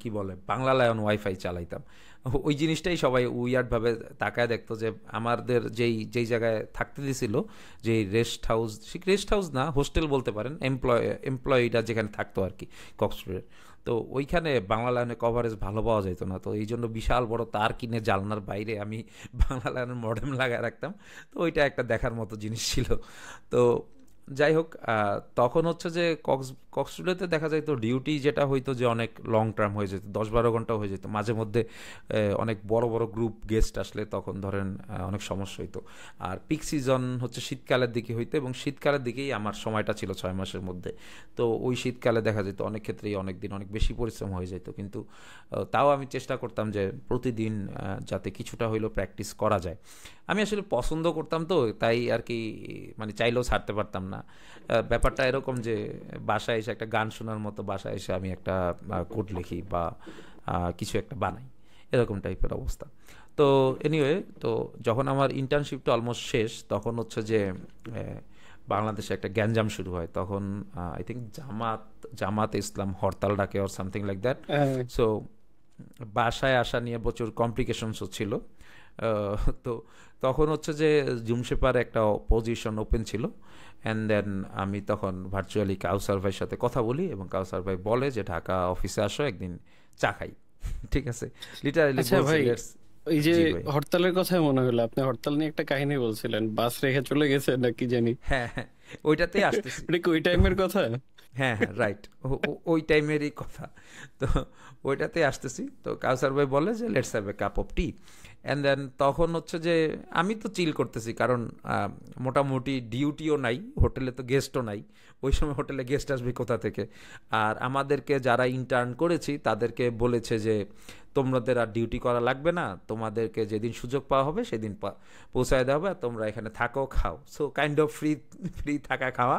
কি বলে, বাংলা লায়ন ওয়াইফাই চালাইতাম। ওই জিনিসটাই সবাই উইয়ার্ডভাবে তাকায় দেখতো যে আমাদের যেই যেই জায়গায় থাকতে দিছিল, যে রেস্ট হাউস না, হোস্টেল বলতে পারেন, এমপ্লয়িরা যেখানে থাকতো আর কি, কক্সবাজারের। তো ওইখানে বাংলা লাইনের কভারেজ ভালো পাওয়া যেত না, তো এই জন্য বিশাল বড় তার কিনে জালনার বাইরে আমি বাংলা লাইনের মডেম লাগায় রাখতাম। তো ওইটা একটা দেখার মতো জিনিস ছিল। তো যাই হোক, তখন হচ্ছে যে কক্সবাজারে দেখা যায় তো ডিউটি যেটা হইতো যে অনেক লং টার্ম হয়ে যেত, 10-12 ঘন্টা হয়ে যেত মাঝে মধ্যে। অনেক বড় বড় গ্রুপ গেস্ট আসলে তখন ধরেন অনেক সমস্যা হইতো। আর পিক সিজন হচ্ছে শীতকালের দিকে হইতো, এবং শীতকালের দিকেই আমার সময়টা ছিল 6 মাসের মধ্যে। তো ওই শীতকালে দেখা যেত অনেক ক্ষেত্রেই অনেক দিন অনেক বেশি পরিশ্রম হয়ে যেত, কিন্তু তাও আমি চেষ্টা করতাম যে প্রতিদিন যাতে কিছুটা হইলেও প্র্যাকটিস করা যায়। আমি আসলে পছন্দ করতাম তো, তাই আর কি, মানে চাইলেও ছাড়তে পারতাম না। ব্যাপারটা এরকম যে বাসায় এসে একটা গান শোনার মতো, বাসায় এসে আমি একটা কোড লিখি বা কিছু একটা বানাই, এরকম টাইপের অবস্থা। তো এনিওয়ে, তো যখন আমার ইন্টার্নশিপটা অলমোস্ট শেষ, তখন হচ্ছে যে বাংলাদেশে একটা গ্যাঞ্জাম শুরু হয়। তখন আই থিঙ্ক জামাত ইসলাম হরতাল ডাকে অর সামথিং লাইক দ্যাট। হ্যাঁ। সো বাসায় আসা নিয়ে প্রচুর কমপ্লিকেশনস ছিল। তো তখন হচ্ছে যে জুমশেপার একটা পজিশন ওপেন ছিল, অ্যান্ড দেন আমি তখন ভার্চুয়ালি কাউসার ভাইয়ের সাথে কথা বলি, এবং কাউসার ভাই বলে যে ঢাকা অফিসে আসো, একদিন চা খাই। ঠিক আছে, লিটারালি আচ্ছা বলছি ভাই, লেটস। ওই যে জি ভাই। হরতালের কথাই মনে হলো, আপনি হরতাল নিয়ে একটা কাহিনী বলছিলেন, বাস রেখে চলে গেছে নাকি জানি। হ্যাঁ হ্যাঁ, ওইটাতেই আসতেছি। ওটা কি ওই টাইমের কথা? হ্যাঁ হ্যাঁ, রাইট, ওই টাইমেরই কথা। তো ওইটাতে আসতেছি, তো কাউসার ভাই বলে যে let's have a cup of tea. And then তখন হচ্ছে যে আমি তো চিল করতেছি, কারণ মোটামুটি ডিউটিও নাই, হোটেলে তো গেস্টও নাই। ওই সময় হোটেলে গেস্ট আসবে কোথা থেকে? আর আমাদেরকে যারা ইন্টার্ন করেছি তাদেরকে বলেছে যে তোমাদের আর ডিউটি করা লাগবে না, তোমাদেরকে যেদিন সুযোগ পাওয়া হবে সেদিন পৌঁছায় দেওয়া হবে, আর তোমরা এখানে থাকো, খাও। So kind of free, free থাকা খাওয়া,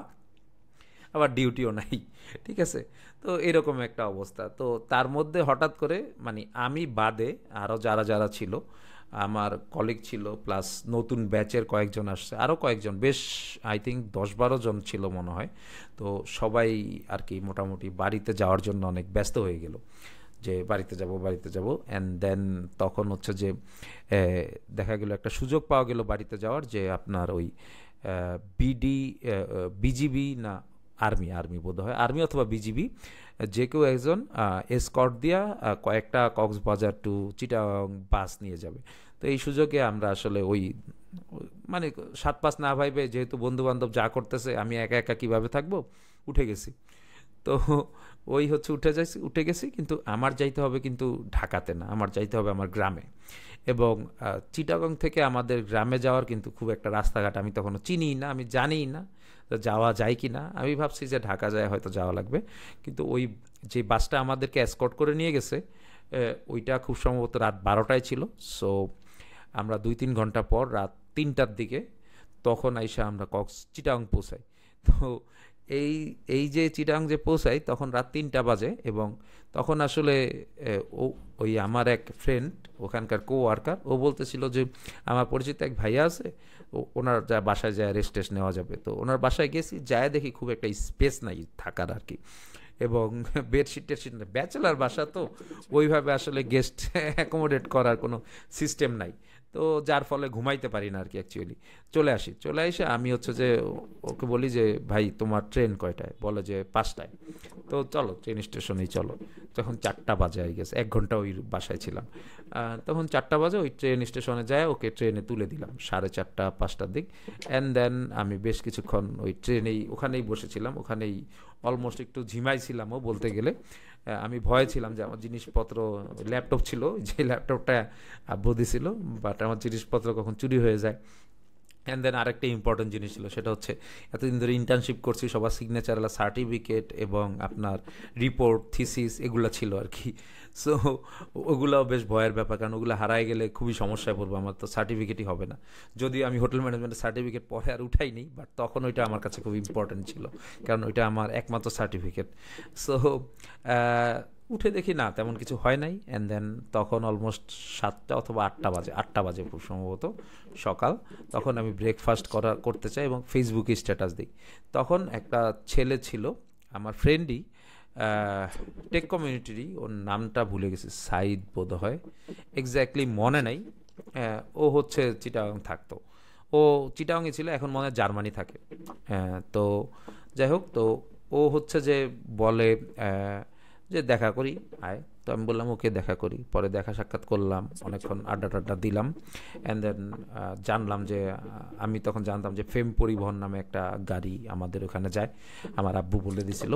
আবার ডিউটিও নাই। ঠিক আছে, তো এরকম একটা অবস্থা। তো তার মধ্যে হঠাৎ করে, মানে আমি বাদে আরও যারা যারা ছিল, আমার কলিগ ছিল, প্লাস নতুন ব্যাচের কয়েকজন আসছে, আরও কয়েকজন, বেশ আই থিঙ্ক 10-12 জন ছিল মনে হয়। তো সবাই আর কি মোটামুটি বাড়িতে যাওয়ার জন্য অনেক ব্যস্ত হয়ে গেল, যে বাড়িতে যাব বাড়িতে যাব। অ্যান্ড দেন তখন হচ্ছে যে দেখা গেল একটা সুযোগ পাওয়া গেল বাড়িতে যাওয়ার, যে আপনার ওই বিজিবি না, আর্মি বোধ হয়, আর্মি অথবা বিজিবি, যে কেউ একজন এসকর্ট দিয়া কয়েকটা কক্সবাজার টু চিটাগং বাস নিয়ে যাবে। তো এই সুযোগে আমরা আসলে মানে 7-5 না ভাইবে, যেহেতু বন্ধু বান্ধব যা করতেছে আমি একা একা কীভাবে থাকবো, উঠে গেছি। তো ওই হচ্ছে উঠে গেছি, কিন্তু আমার যাইতে হবে কিন্তু ঢাকাতে না, আমার যাইতে হবে আমার গ্রামে। এবং চিটাগং থেকে আমাদের গ্রামে যাওয়ার কিন্তু খুব একটা রাস্তাঘাট আমি তখনও চিনি না, আমি জানি না যাওয়া যায় কি না। আমি ভাবছি যে ঢাকা যায় হয়তো যাওয়া লাগবে, কিন্তু ওই যে বাসটা আমাদেরকে এসকর্ট করে নিয়ে গেছে, ওইটা খুব সম্ভবত রাত 12টায় ছিল। সো আমরা 2-3 ঘন্টা পর রাত 3টার দিকে তখন আইসা আমরা চিটাগং পৌঁছাই। তো এই এই যে চিটাং যে পৌঁছাই তখন রাত 3টা বাজে, এবং তখন আসলে ও ওই আমার এক ফ্রেন্ড ওখানকার ওয়ার্কার, ও বলতেছিল যে আমার পরিচিত এক ভাইয়া আছে, ওনার যা বাসায় যায় রেস্ট টেস্ট নেওয়া যাবে। তো ওনার বাসায় গেছি, যায় দেখি খুব একটা স্পেস নাই থাকার আর কি, এবং বেডশিট টেডশিট না, ব্যাচেলার বাসা তো ওইভাবে আসলে গেস্ট অ্যাকোমোডেট করার কোনো সিস্টেম নাই। তো যার ফলে ঘুমাইতে পারি না আর কি অ্যাকচুয়ালি। চলে এসে আমি হচ্ছে যে ওকে বলি যে ভাই তোমার ট্রেন কয়টায়, বলে যে 5টায়। তো চলো ট্রেন স্টেশনেই চলো। তখন 4টা বাজে আই গেছে, 1 ঘন্টা ওই বাসায় ছিলাম। তখন 4টা বাজে ওই ট্রেন স্টেশনে যায়, ওকে ট্রেনে তুলে দিলাম 4:30 5টার দিক। অ্যান্ড দেন আমি বেশ কিছুক্ষণ ওই ট্রেনেই ওখানেই বসেছিলাম, ওখানেই অলমোস্ট একটু ঝিমাইছিলামও বলতে গেলে। আমি ভয়ে ছিলাম যে আমার জিনিসপত্র, ল্যাপটপ ছিল, যে ল্যাপটপটা আব্বু দিছিল, বাট আমার জিনিসপত্র কখন চুরি হয়ে যায়। অ্যান্ড দেন আরেকটা ইম্পর্টেন্ট জিনিস ছিল, সেটা হচ্ছে এতদিন ধরে ইন্টার্নশিপ করছি, সবার সিগনেচারওয়ালা সার্টিফিকেট এবং আপনার রিপোর্ট থিসিস এগুলো ছিল আর কি। সো ওগুলোও বেশ ভয়ের ব্যাপার, কারণ ওগুলো হারায় গেলে খুবই সমস্যায় পড়বো, আমার তো সার্টিফিকেটই হবে না। যদিও আমি হোটেল ম্যানেজমেন্টের সার্টিফিকেট পরে আর উঠাইনি, বাট তখন ওইটা আমার কাছে খুব ইম্পর্টেন্ট ছিল, কারণ ওইটা আমার একমাত্র সার্টিফিকেট। সো উঠে দেখি না তেমন কিছু হয় নাই। অ্যান্ড দেন তখন অলমোস্ট 7টা অথবা 8টা বাজে, 8টা বাজে খুব সম্ভবত সকাল। তখন আমি ব্রেকফাস্ট করতে চাই এবং ফেসবুকে স্ট্যাটাস দিই। তখন একটা ছেলে ছিল আমার ফ্রেন্ডই, টেক কমিউনিটিরই, ওর নামটা ভুলে গেছি, সাইদ বোধ হয়, এক্স্যাক্টলি মনে নাই। ও হচ্ছে চিটাগাং থাকতো, ও চিটাগাংয়ে ছিল, এখন মনে হয় জার্মানি থাকে। তো যাই হোক, তো ও হচ্ছে যে বলে যে দেখা করি আয়। তো আমি বললাম ওকে দেখা করি। পরে দেখা সাক্ষাৎ করলাম, অনেকক্ষণ আড্ডা টাড্ডা দিলাম। অ্যান্ড দেন জানলাম যে আমি তখন জানতাম যে ফেম পরিবহন নামে একটা গাড়ি আমাদের ওখানে যায়, আমার আব্বু বলে দিছিল।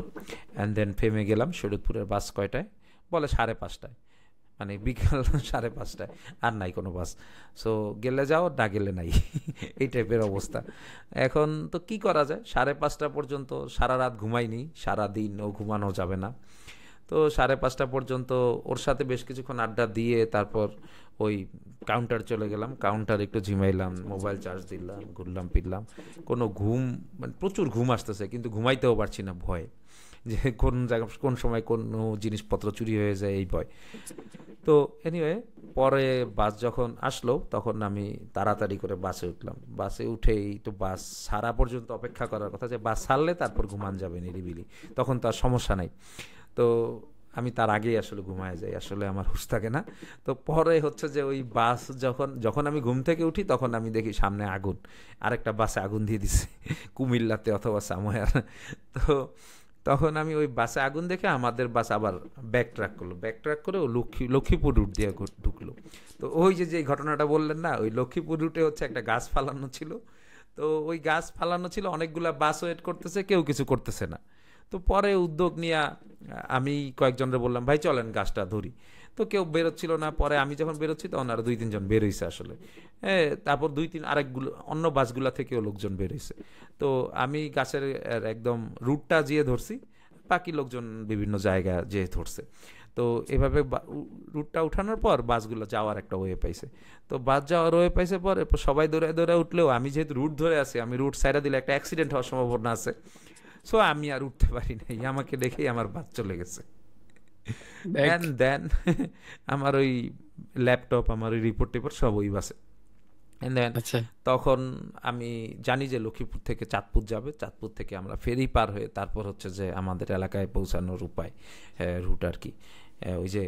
অ্যান্ড দেন ফেমে গেলাম, শরীয়তপুরের বাস কয়টায়, বলে 5:30, মানে বিকাল 5:30, আর নাই কোনো বাস। সো গেলে যাও, না গেলে নাই, এই টাইপের অবস্থা। এখন তো কি করা যায়, 5:30 পর্যন্ত সারা রাত ঘুমাইনি, সারা দিন ও ঘুমানো যাবে না। তো 5:30 পর্যন্ত ওর সাথে বেশ কিছুক্ষণ আড্ডা দিয়ে তারপর ওই কাউন্টার চলে গেলাম, কাউন্টার একটু ঝিমাইলাম, মোবাইল চার্জ দিলাম, ঘুরলাম ফিরলাম। কোনো ঘুম, মানে প্রচুর ঘুম আসতেছে, কিন্তু ঘুমাইতেও পারছি না ভয়ে, যে কোন জায়গা কোন সময় কোনো জিনিসপত্র চুরি হয়ে যায় এই ভয়। তো এনিওয়ে, পরে বাস যখন আসলো তখন আমি তাড়াতাড়ি করে বাসে উঠলাম। বাসে উঠেই তো বাস ছাড়া পর্যন্ত অপেক্ষা করার কথা, যে বাস ছাড়লে তারপর ঘুমান যাবে নিরিবিলি, তখন তো আর সমস্যা নাই। তো আমি তার আগেই আসলে ঘুমায় যাই, আসলে আমার হুঁশ থাকে না। তো পরে হচ্ছে যে ওই বাস যখন যখন আমি ঘুম থেকে উঠি তখন আমি দেখি সামনে আগুন, আরেকটা বাসে আগুন দিয়ে দিছে, কুমিল্লাতে অথবা সামোয়ার। তো তখন আমি ওই বাসে আগুন দেখে আমাদের বাস আবার ব্যাক ট্র্যাক করলো, ব্যাক ট্র্যাক করে ও লক্ষ্মীপুর রুট দিয়ে ঢুকলো। তো ওই যে যে ঘটনাটা বললেন না, ওই লক্ষ্মীপুর রুটে হচ্ছে একটা গাছ ফালানো ছিল। তো ওই গাছ ফালানো ছিল, অনেকগুলা বাস ওয়েট করতেছে, কেউ কিছু করতেছে না। তো পরে উদ্যোগ নিয়ে আমি কয়েকজনরে বললাম ভাই চলেন গাছটা ধরি। তো কেউ বেরোচ্ছিল না। পরে আমি যখন বেরোচ্ছি তখন আরো 2-3 জন বেরোইছে আসলে। তারপর আরেকগুলো অন্য বাসগুলা থেকেও লোকজন বেরোইছে। তো আমি গাছের একদম রুটটা যেয়ে ধরছি, বাকি লোকজন বিভিন্ন জায়গায় যেয়ে ধরছে। তো এভাবে রুটটা উঠানোর পর বাসগুলো যাওয়ার একটা ওয়ে পাইছে। তো বাস যাওয়ার ওয়ে পাইছে পর এরপর সবাই দৌড়ে দৌড়ে উঠলেও আমি যেহেতু রুট ধরে আছি, আমি রুট সাইডে দিলে একটা অ্যাক্সিডেন্ট হওয়ার সম্ভাবনা আছে। সো আমি আর উঠতে পারি নাই, আমাকে দেখেই আমার বাস চলে গেছে। এক অ্যান্ড দেন আমার ওই ল্যাপটপ, আমার ওই রিপোর্ট টিপোর্ট সব ওই বাসে। অ্যান্ড দেন আচ্ছা তখন আমি জানি যে লক্ষ্মীপুর থেকে চাঁদপুর যাবে, চাঁদপুর থেকে আমরা ফেরি পার হয়ে তারপর হচ্ছে যে আমাদের এলাকায় পৌঁছানোর উপায়, রুট আর কি। ওই যে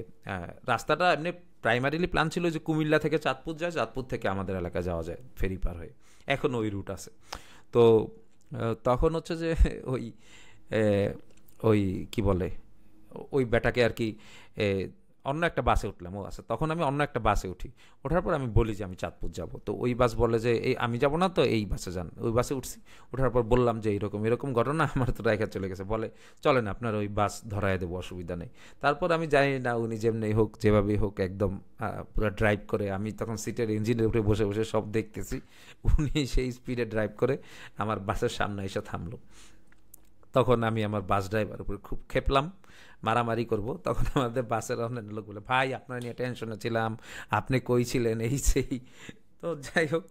রাস্তাটা এমনি প্রাইমারিলি প্ল্যান ছিল যে কুমিল্লা থেকে চাঁদপুর যায়, চাঁদপুর থেকে আমাদের এলাকায় যাওয়া যায় ফেরি পার হয়ে, এখন ওই রুট আছে। তো তখন হচ্ছে যে ওই আহ, ওই কি বলে, ওই বেটাকে আর কি অন্য একটা বাসে উঠলাম। ও আচ্ছা, তখন আমি অন্য একটা বাসে উঠি। ওঠার পর আমি বলি যে আমি চাঁদপুর যাব। তো ওই বাস বলে যে এই আমি যাব না, তো এই বাসে যান। ওই বাসে উঠছি। ওঠার পর বললাম যে এরকম এরকম ঘটনা, আমার তো রাইখা চলে গেছে। বলে চলেন আপনার ওই বাস ধরায় দেবো, অসুবিধা নেই। তারপর আমি জানি না উনি যেমনি হোক যেভাবেই হোক একদম পুরো ড্রাইভ করে, আমি তখন সিটের ইঞ্জিনের উপরে বসে বসে সব দেখতেছি, উনি সেই স্পিডে ড্রাইভ করে আমার বাসের সামনে এসে থামলো। তখন আমি আমার বাস ড্রাইভার উপরে খুব খেপলাম, মারামারি করব। তখন আমাদের বাসের অন্যান্য লোক বলে ভাই আপনার নিয়ে টেনশনে ছিলাম, আপনি কই ছিলেন, এই সেই। তো যাই হোক,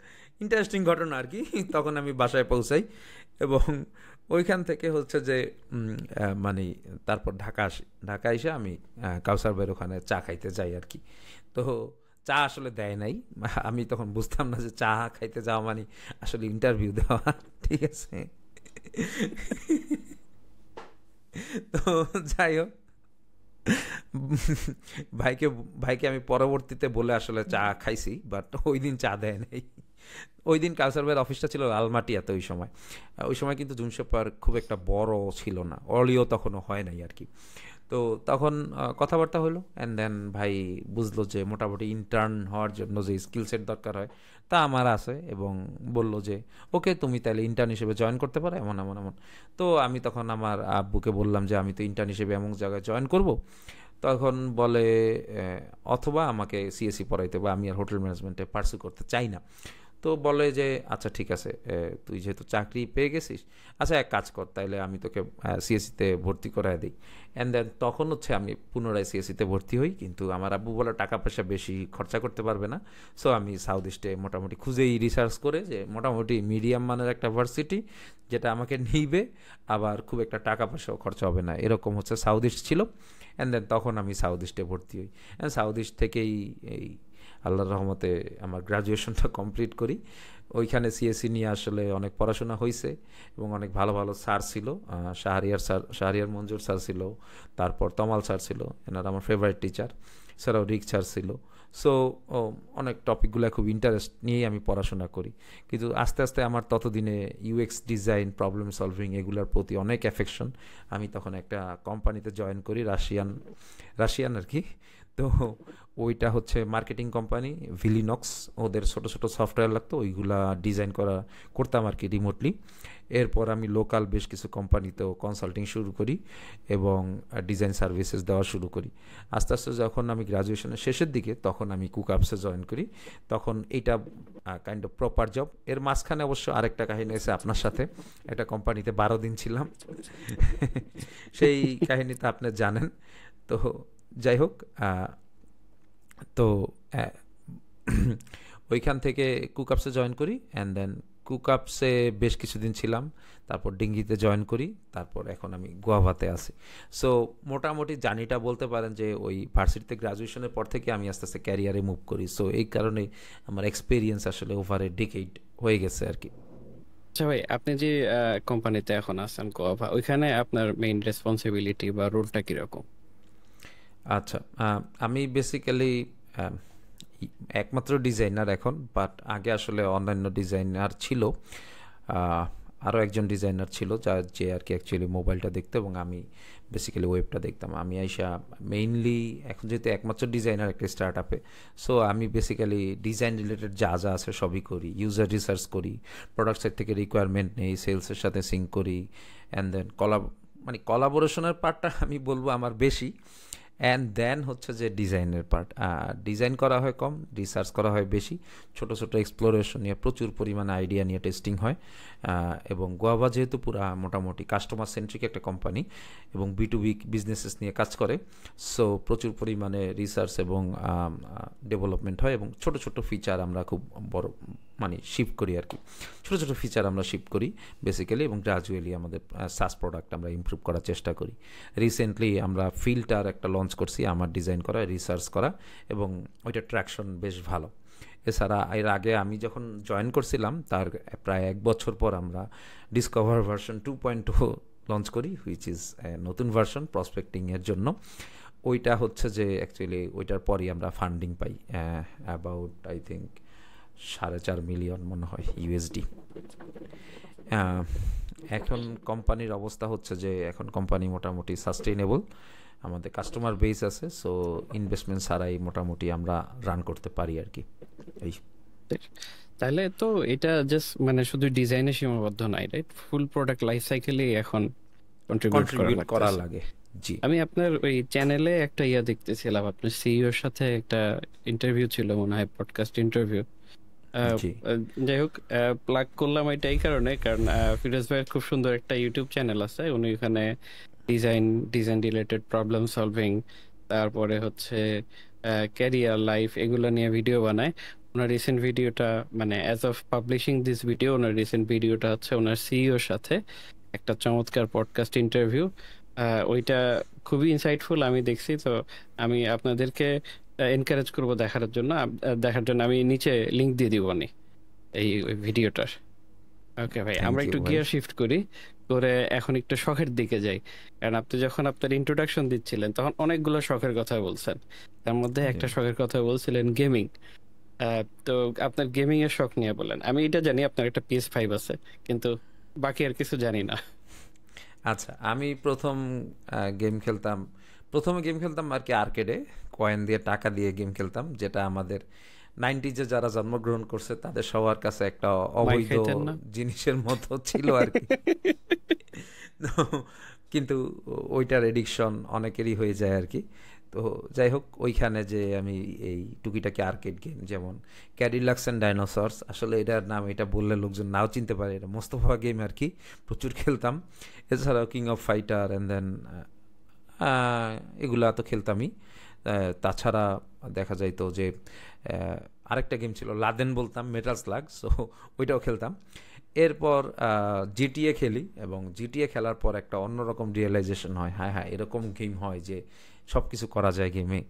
ইন্টারেস্টিং ঘটনা আর কি। তখন আমি বাসায় পৌঁছাই এবং ওইখান থেকে হচ্ছে যে মানে তারপর ঢাকা আসি। ঢাকা এসে আমি কাউসার ভাইয়ের ওখানে চা খাইতে যাই আর কি। তো চা আসলে দেয় নাই। আমি তখন বুঝতাম না যে চা খাইতে যাওয়া মানে আসলে ইন্টারভিউ দেওয়া। ঠিক আছে? তো যাই হোক, ভাইকে ভাইকে আমি পরবর্তীতে বলে আসলে চা খাইছি, বাট ওই দিন চা দেয় নাই। ওই দিন কাউসার ভাইয়ের অফিসটা ছিল লালমাটিয়াতে ওই সময়। ওই সময় কিন্তু জুন শেপার খুব একটা বড় ছিল না, অলিও তখনও হয় নাই আর কি। তো তখন কথাবার্তা হলো, অ্যান্ড দেন ভাই বুঝলো যে মোটামুটি ইন্টার্ন হওয়ার জন্য যে স্কিল সেট দরকার হয় তা আমার আছে, এবং বলল যে ওকে তুমি তাহলে ইন্টার্ন হিসেবে জয়েন করতে পারো এমন এমন এমন। তো আমি তখন আমার আব্বুকে বললাম যে আমি তো ইন্টার্ন হিসেবে এমন জায়গায় জয়েন করব। তখন বলে অথবা আমাকে সিএসসি পড়াইতে বা আমি আর হোটেল ম্যানেজমেন্টে পার্সু করতে চাই না। তো বলে যে আচ্ছা ঠিক আছে, তুই যেহেতু চাকরি পেয়ে গেছিস, আচ্ছা এক কাজ কর, তাইলে আমি তোকে সিএসসিতে ভর্তি করায় দিই। অ্যান্ড দেন তখন হচ্ছে আমি পুনরায় সিএসসিতে ভর্তি হই, কিন্তু আমার আব্বু বলে টাকা পয়সা বেশি খরচা করতে পারবে না। সো আমি সাউথ ইস্টে মোটামুটি খুঁজেই রিসার্চ করে যে মোটামুটি মিডিয়াম মানের একটা ভার্সিটি যেটা আমাকে নিবে, আবার খুব একটা টাকা পয়সাও খরচা হবে না, এরকম হচ্ছে সাউথ ইস্ট ছিল। অ্যান্ড দেন তখন আমি সাউথ ইস্টে ভর্তি হই। অ্যান্ড সাউথ ইস্ট থেকেই এই আল্লাহর রহমতে আমার গ্রাজুয়েশনটা কমপ্লিট করি। ওইখানে সিএসসি নিয়ে আসলে অনেক পড়াশোনা হয়েছে, এবং অনেক ভালো ভালো স্যার ছিল। শাহরিয়ার মঞ্জুর স্যার ছিল, তারপর তমাল স্যার ছিল, এনারা আমার ফেভারিট টিচার। এছাড়াও রিক স্যার ছিল। সো অনেক টপিকগুলো খুব ইন্টারেস্ট নিয়েই আমি পড়াশোনা করি। কিন্তু আস্তে আস্তে আমার ততদিনে ইউএক্স ডিজাইন, প্রবলেম সলভিং এগুলোর প্রতি অনেক অ্যাফেকশন। আমি তখন একটা কোম্পানিতে জয়েন করি, রাশিয়ান আর কি। তো ওইটা হচ্ছে মার্কেটিং কোম্পানি, ভিলিনক্স। ওদের ছোট ছোট সফটওয়্যার লাগতো, ওইগুলা ডিজাইন করতাম আর কি রিমোটলি। এরপর আমি লোকাল বেশ কিছু কোম্পানিতেও কনসাল্টিং শুরু করি এবং ডিজাইন সার্ভিসেস দেওয়া শুরু করি। আস্তে আস্তে যখন আমি গ্রাজুয়েশনের শেষের দিকে, তখন আমি কুকআপসে জয়েন করি। তখন এইটা কাইন্ড অফ প্রপার জব। এর মাঝখানে অবশ্য আরেকটা কাহিনী আছে আপনার সাথে। একটা কোম্পানিতে 12 দিন ছিলাম। সেই কাহিনীটা আপনি জানেন। তো যাই হোক, তো আহ, ওইখান থেকে কুকআপসে জয়েন করি, অ্যান্ড দেন কুকআপসে বেশ কিছুদিন ছিলাম। তারপর ডিঙ্গিতে জয়েন করি। তারপর এখন আমি গোয়াভাতে আছি। সো মোটামুটি জার্নিটা বলতে পারেন যে ওই ভার্সিটিতে গ্রাজুয়েশনের পর থেকে আমি আস্তে আস্তে ক্যারিয়ারে মুভ করি। সো এই কারণে আমার এক্সপিরিয়েন্স আসলে ওভার এ ডিকেড হয়ে গেছে আর কি। আচ্ছা ভাই, আপনি যে কোম্পানিতে এখন আছেন কোয়াভা, ওইখানে আপনার মেইন রেসপন্সিবিলিটি বা রোলটা কিরকম? আচ্ছা, আমি বেসিক্যালি একমাত্র ডিজাইনার এখন, বাট আগে আসলে অন্যান্য ডিজাইনার ছিল। আরও একজন ডিজাইনার ছিল যে আর কি অ্যাকচুয়ালি মোবাইলটা দেখতো, এবং আমি বেসিক্যালি ওয়েবটা দেখতাম। আমি আইসা মেইনলি এখন যেহেতু একমাত্র ডিজাইনার একটা স্টার্ট আপে, সো আমি বেসিক্যালি ডিজাইন রিলেটেড যা যা আছে সবই করি। ইউজার রিসার্চ করি, প্রোডাক্ট সাইড থেকে রিকোয়ারমেন্ট নেই, সেলসের সাথে সিঙ্ক করি, অ্যান্ড দেন মানে কলাবোরেশনের পার্টটা আমি বলবো আমার বেশি। অ্যান্ড দেন হচ্ছে যে ডিজাইনের পার্ট, ডিজাইন করা হয় কম, রিসার্চ করা হয় বেশি। ছোট ছোট এক্সপ্লোরেশন নিয়ে প্রচুর পরিমাণে আইডিয়া নিয়ে টেস্টিং হয়। এবং গোয়াভা যেহেতু পুরা মোটামুটি কাস্টমার সেন্ট্রিক একটা কোম্পানি এবং B2B বিজনেসেস নিয়ে কাজ করে, সো প্রচুর পরিমাণে রিসার্চ এবং ডেভেলপমেন্ট হয়, এবং ছোট ছোট ফিচার আমরা খুব বড় মানে শিফট করি আর কি। ছোটো ছোটো ফিচার আমরা শিফট করি বেসিক্যালি, এবং গ্রাজুয়ালি আমাদের সাস প্রোডাক্ট আমরা ইমপ্রুভ করার চেষ্টা করি। রিসেন্টলি আমরা ফিল্টার একটা লঞ্চ করছি, আমার ডিজাইন করা, রিসার্চ করা, এবং ওইটা ট্র্যাকশন বেশ ভালো। এছাড়া এর আগে আমি যখন জয়েন করছিলাম তার প্রায় 1 বছর পর আমরা ডিসকভার ভার্সন 2.0 লঞ্চ করি, হুইচ ইজ নতুন ভার্সন প্রসপেক্টিংয়ের জন্য। ওইটা হচ্ছে যে অ্যাকচুয়ালি ওইটার পরই আমরা funding pi, about I think 4.5 million মনে হয় ইউএসডি। এখন কোম্পানির অবস্থা হচ্ছে যে এখন কোম্পানি মোটামুটি সাস্টেইনেবল, আমাদের কাস্টমার বেস আছে, সো ইনভেস্টমেন্ট ছাড়াই মোটামুটি আমরা রান করতে পারি আর কি। এই তাহলে তো এটা জাস্ট মানে শুধু ডিজাইনে সীমাবদ্ধ নাই, রাইট? ফুল প্রোডাক্ট লাইফ সাইকেলে এখন কন্ট্রিবিউট করা করা লাগে। জি আমি আপনার ওই চ্যানেলে একটা দেখতেছিলাম, আপনার সিইওর সাথে একটা ইন্টারভিউ ছিল মনে হয়, পডকাস্ট ইন্টারভিউ। জি যাই হোক, প্লাগ করলাম এটা এই কারণে, কারণ ফিরোজ ভাইয়ের খুব সুন্দর একটা ইউটিউব চ্যানেল আছে, উনি ওখানে ডিজাইন রিলেটেড প্রবলেম সলভিং, তারপরে হচ্ছে ক্যারিয়ার লাইফ এগুলো নিয়ে ভিডিও বানায়। ওনার রিসেন্ট ভিডিওটা মানে as of publishing this video, owner recent ভিডিওটা হচ্ছে ওনার সিইওর সাথে একটা চমৎকার পডকাস্ট ইন্টারভিউ। ওইটা খুবই ইনসাইটফুল আমি দেখছি। তো আমি আপনাদেরকে এনকারেজ করব দেখার জন্য আমি নিচে লিংক দিয়ে দিব নি ওই ভিডিওটার। ওকে ভাই, থ্যাংক আমরা ইউ একটু ভাই। গিয়ার শিফট করি, করে এখন একটু শখের দিকে যাই। কারণ আপনি যখন আপনার ইন্ট্রোডাকশন দিচ্ছিলেন তখন অনেকগুলো শখের কথা বলছেন, তার মধ্যে একটা Yeah. শখের কথা বলছিলেন গেমিং। তো আপনার গেমিং এর শখ নিয়ে বলেন। আমি এটা জানি আপনার একটা PS5 আছে, কিন্তু বাকি আর কিছু জানি না। আচ্ছা, আমি প্রথমে গেম খেলতাম আর কি আর্কেডে, কয়েন দিয়ে টাকা দিয়ে গেম খেলতাম, যেটা আমাদের 90s যারা জন্মগ্রহণ করছে তাদের সবার কাছে একটা মাই অবৈধ খাইতেন না? জিনিসের মতো ছিল আর কি। তো কিন্তু ওইটার এডিকশন অনেকেরই হয়ে যায় আর কি। তো যাই হোক, ওইখানে যে আমি এই টুকিটাকি আর্কেড গেম যেমন ক্যাডিলাক্স অ্যান্ড ডাইনোসরস, আসলে এটার নাম এটা বললে লোকজন নাও চিনতে পারে, এটা মোস্তফা গেম আর কি, প্রচুর খেলতাম। এছাড়াও King of Fighter and then এগুলা তো খেলতামই। তাছাড়া দেখা যাইতো যে আরেকটা গেম ছিল লাদেন, বলতাম মেটাল স্লাগ, সো ওইটাও খেলতাম। এরপর জিটিএ খেলি, এবং জিটিএ খেলার পর একটা অন্যরকম রিয়েলাইজেশন হয়, হ্যাঁ হ্যাঁ এরকম গেম হয় যে সব কিছু করা যায় গেমে।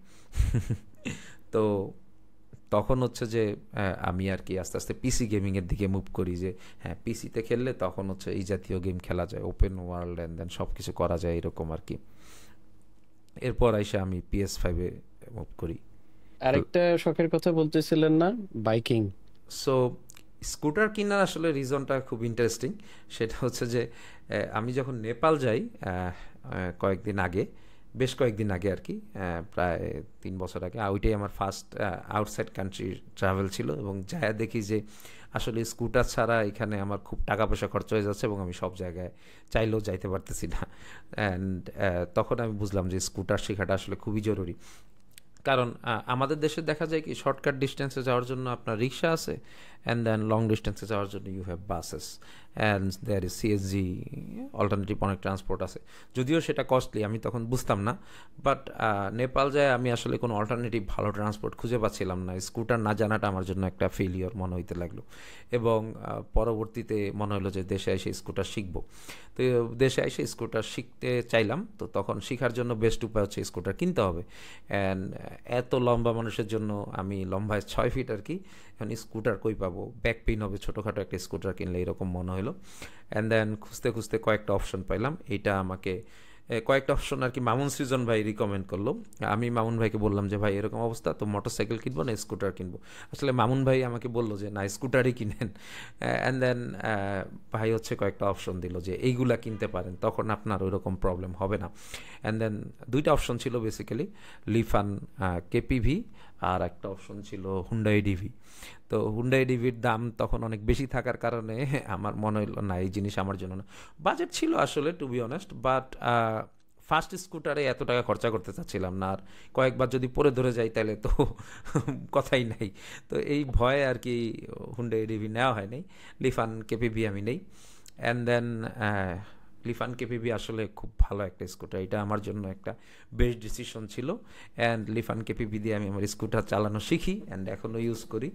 তো তখন হচ্ছে যে আমি আর কি আস্তে আস্তে পিসি গেমিংয়ের দিকে মুভ করি, যে হ্যাঁ পিসিতে খেললে তখন হচ্ছে এই জাতীয় গেম খেলা যায়, ওপেন ওয়ার্ল্ড অ্যান্ড দেন সব কিছু করা যায় এরকম আর কি। এরপর এসে আমি PS5-এ মুভ করি। আরেকটা শখের কথা বলতেছিলেন না, বাইকিং? সো স্কুটার কেনার আসলে রিজনটা খুব ইন্টারেস্টিং। সেটা হচ্ছে যে আমি যখন নেপাল যাই বেশ কয়েকদিন আগে আর কি, প্রায় 3 বছর আগে, ওইটাই আমার ফার্স্ট আউটসাইড কান্ট্রি ট্রাভেল ছিল, এবং যায়া দেখি যে আসলে স্কুটার ছাড়া এখানে আমার খুব টাকা পয়সা খরচ হয়ে যাচ্ছে, এবং আমি সব জায়গায় চাইলেও যাইতে পারতেছি না। অ্যান্ড তখন আমি বুঝলাম যে স্কুটার শেখাটা আসলে খুবই জরুরি। কারণ আমাদের দেশে দেখা যায় কি শর্টকাট ডিস্টেন্সে যাওয়ার জন্য আপনার রিক্সা আছে, অ্যান্ড দেন লং ডিস্টেন্সে যাওয়ার জন্য you have buses and there is CSG, alternative অনেক ট্রান্সপোর্ট আছে। যদিও সেটা কস্টলি, আমি তখন বুঝতাম না। বাট নেপাল যায় আমি আসলে কোনো অল্টারনেটিভ ভালো ট্রান্সপোর্ট খুঁজে পাচ্ছিলাম না। স্কুটার না জানাটা আমার জন্য একটা ফেলিওর মনে হইতে লাগলো, এবং পরবর্তীতে মনে হলো যে দেশে এসে স্কুটার শিখবো। তো দেশে এসে স্কুটার শিখতে চাইলাম, তো তখন শেখার জন্য বেস্ট উপায় হচ্ছে স্কুটার কিনতে হবে। অ্যান্ড এত লম্বা মানুষের জন্য, আমি লম্বায় 6 ফিট আর কি, এখন স্কুটার কই পাবো, ব্যাক পেইন হবে ছোটোখাটো একটা স্কুটার কিনলে, এরকম মনে হলো। অ্যান্ড দেন খুঁজতে খুঁজতে কয়েকটা অপশন পাইলাম। এইটা আমাকে কয়েকটা অপশন আর কি মামুন সৃজন ভাই রিকমেন্ড করলো। আমি মামুন ভাইকে বললাম যে ভাই এরকম অবস্থা, তো মোটরসাইকেল কিনবো না স্কুটার কিনবো? আসলে মামুন ভাই আমাকে বললো যে না, স্কুটারই কিনেন। অ্যান্ড দেন ভাই হচ্ছে কয়েকটা অপশন দিল যে এইগুলা কিনতে পারেন, তখন আপনার ওইরকম প্রবলেম হবে না। অ্যান্ড দেন দুইটা অপশন ছিল বেসিক্যালি, লিফান কেপিভি, আর একটা অপশন ছিল হুন্ডাই ডিভি। তো হুন্ডাই ডিভির দাম তখন অনেক বেশি থাকার কারণে আমার মনে হলো না, এই জিনিস আমার জন্য না। বাজেট ছিল আসলে, to be honest, but first স্কুটারে এত টাকা খরচা করতে চাচ্ছিলাম না, আর কয়েকবার যদি পরে ধরে যাই তাহলে তো কথাই নাই। তো এই ভয়ে আর কি হুন্ডাই ডিভি নেওয়া হয় নাই, লিফান কেপিভি আমি নেই। অ্যান্ড দেন লিফান কেপিভি আসলে খুব ভালো একটা স্কুটার, এটা আমার জন্য একটা বেস্ট ডিসিশন ছিল। অ্যান্ড লিফান কেপিভি দিয়ে আমি আমার স্কুটার চালানো শিখি, অ্যান্ড এখনও ইউজ করি।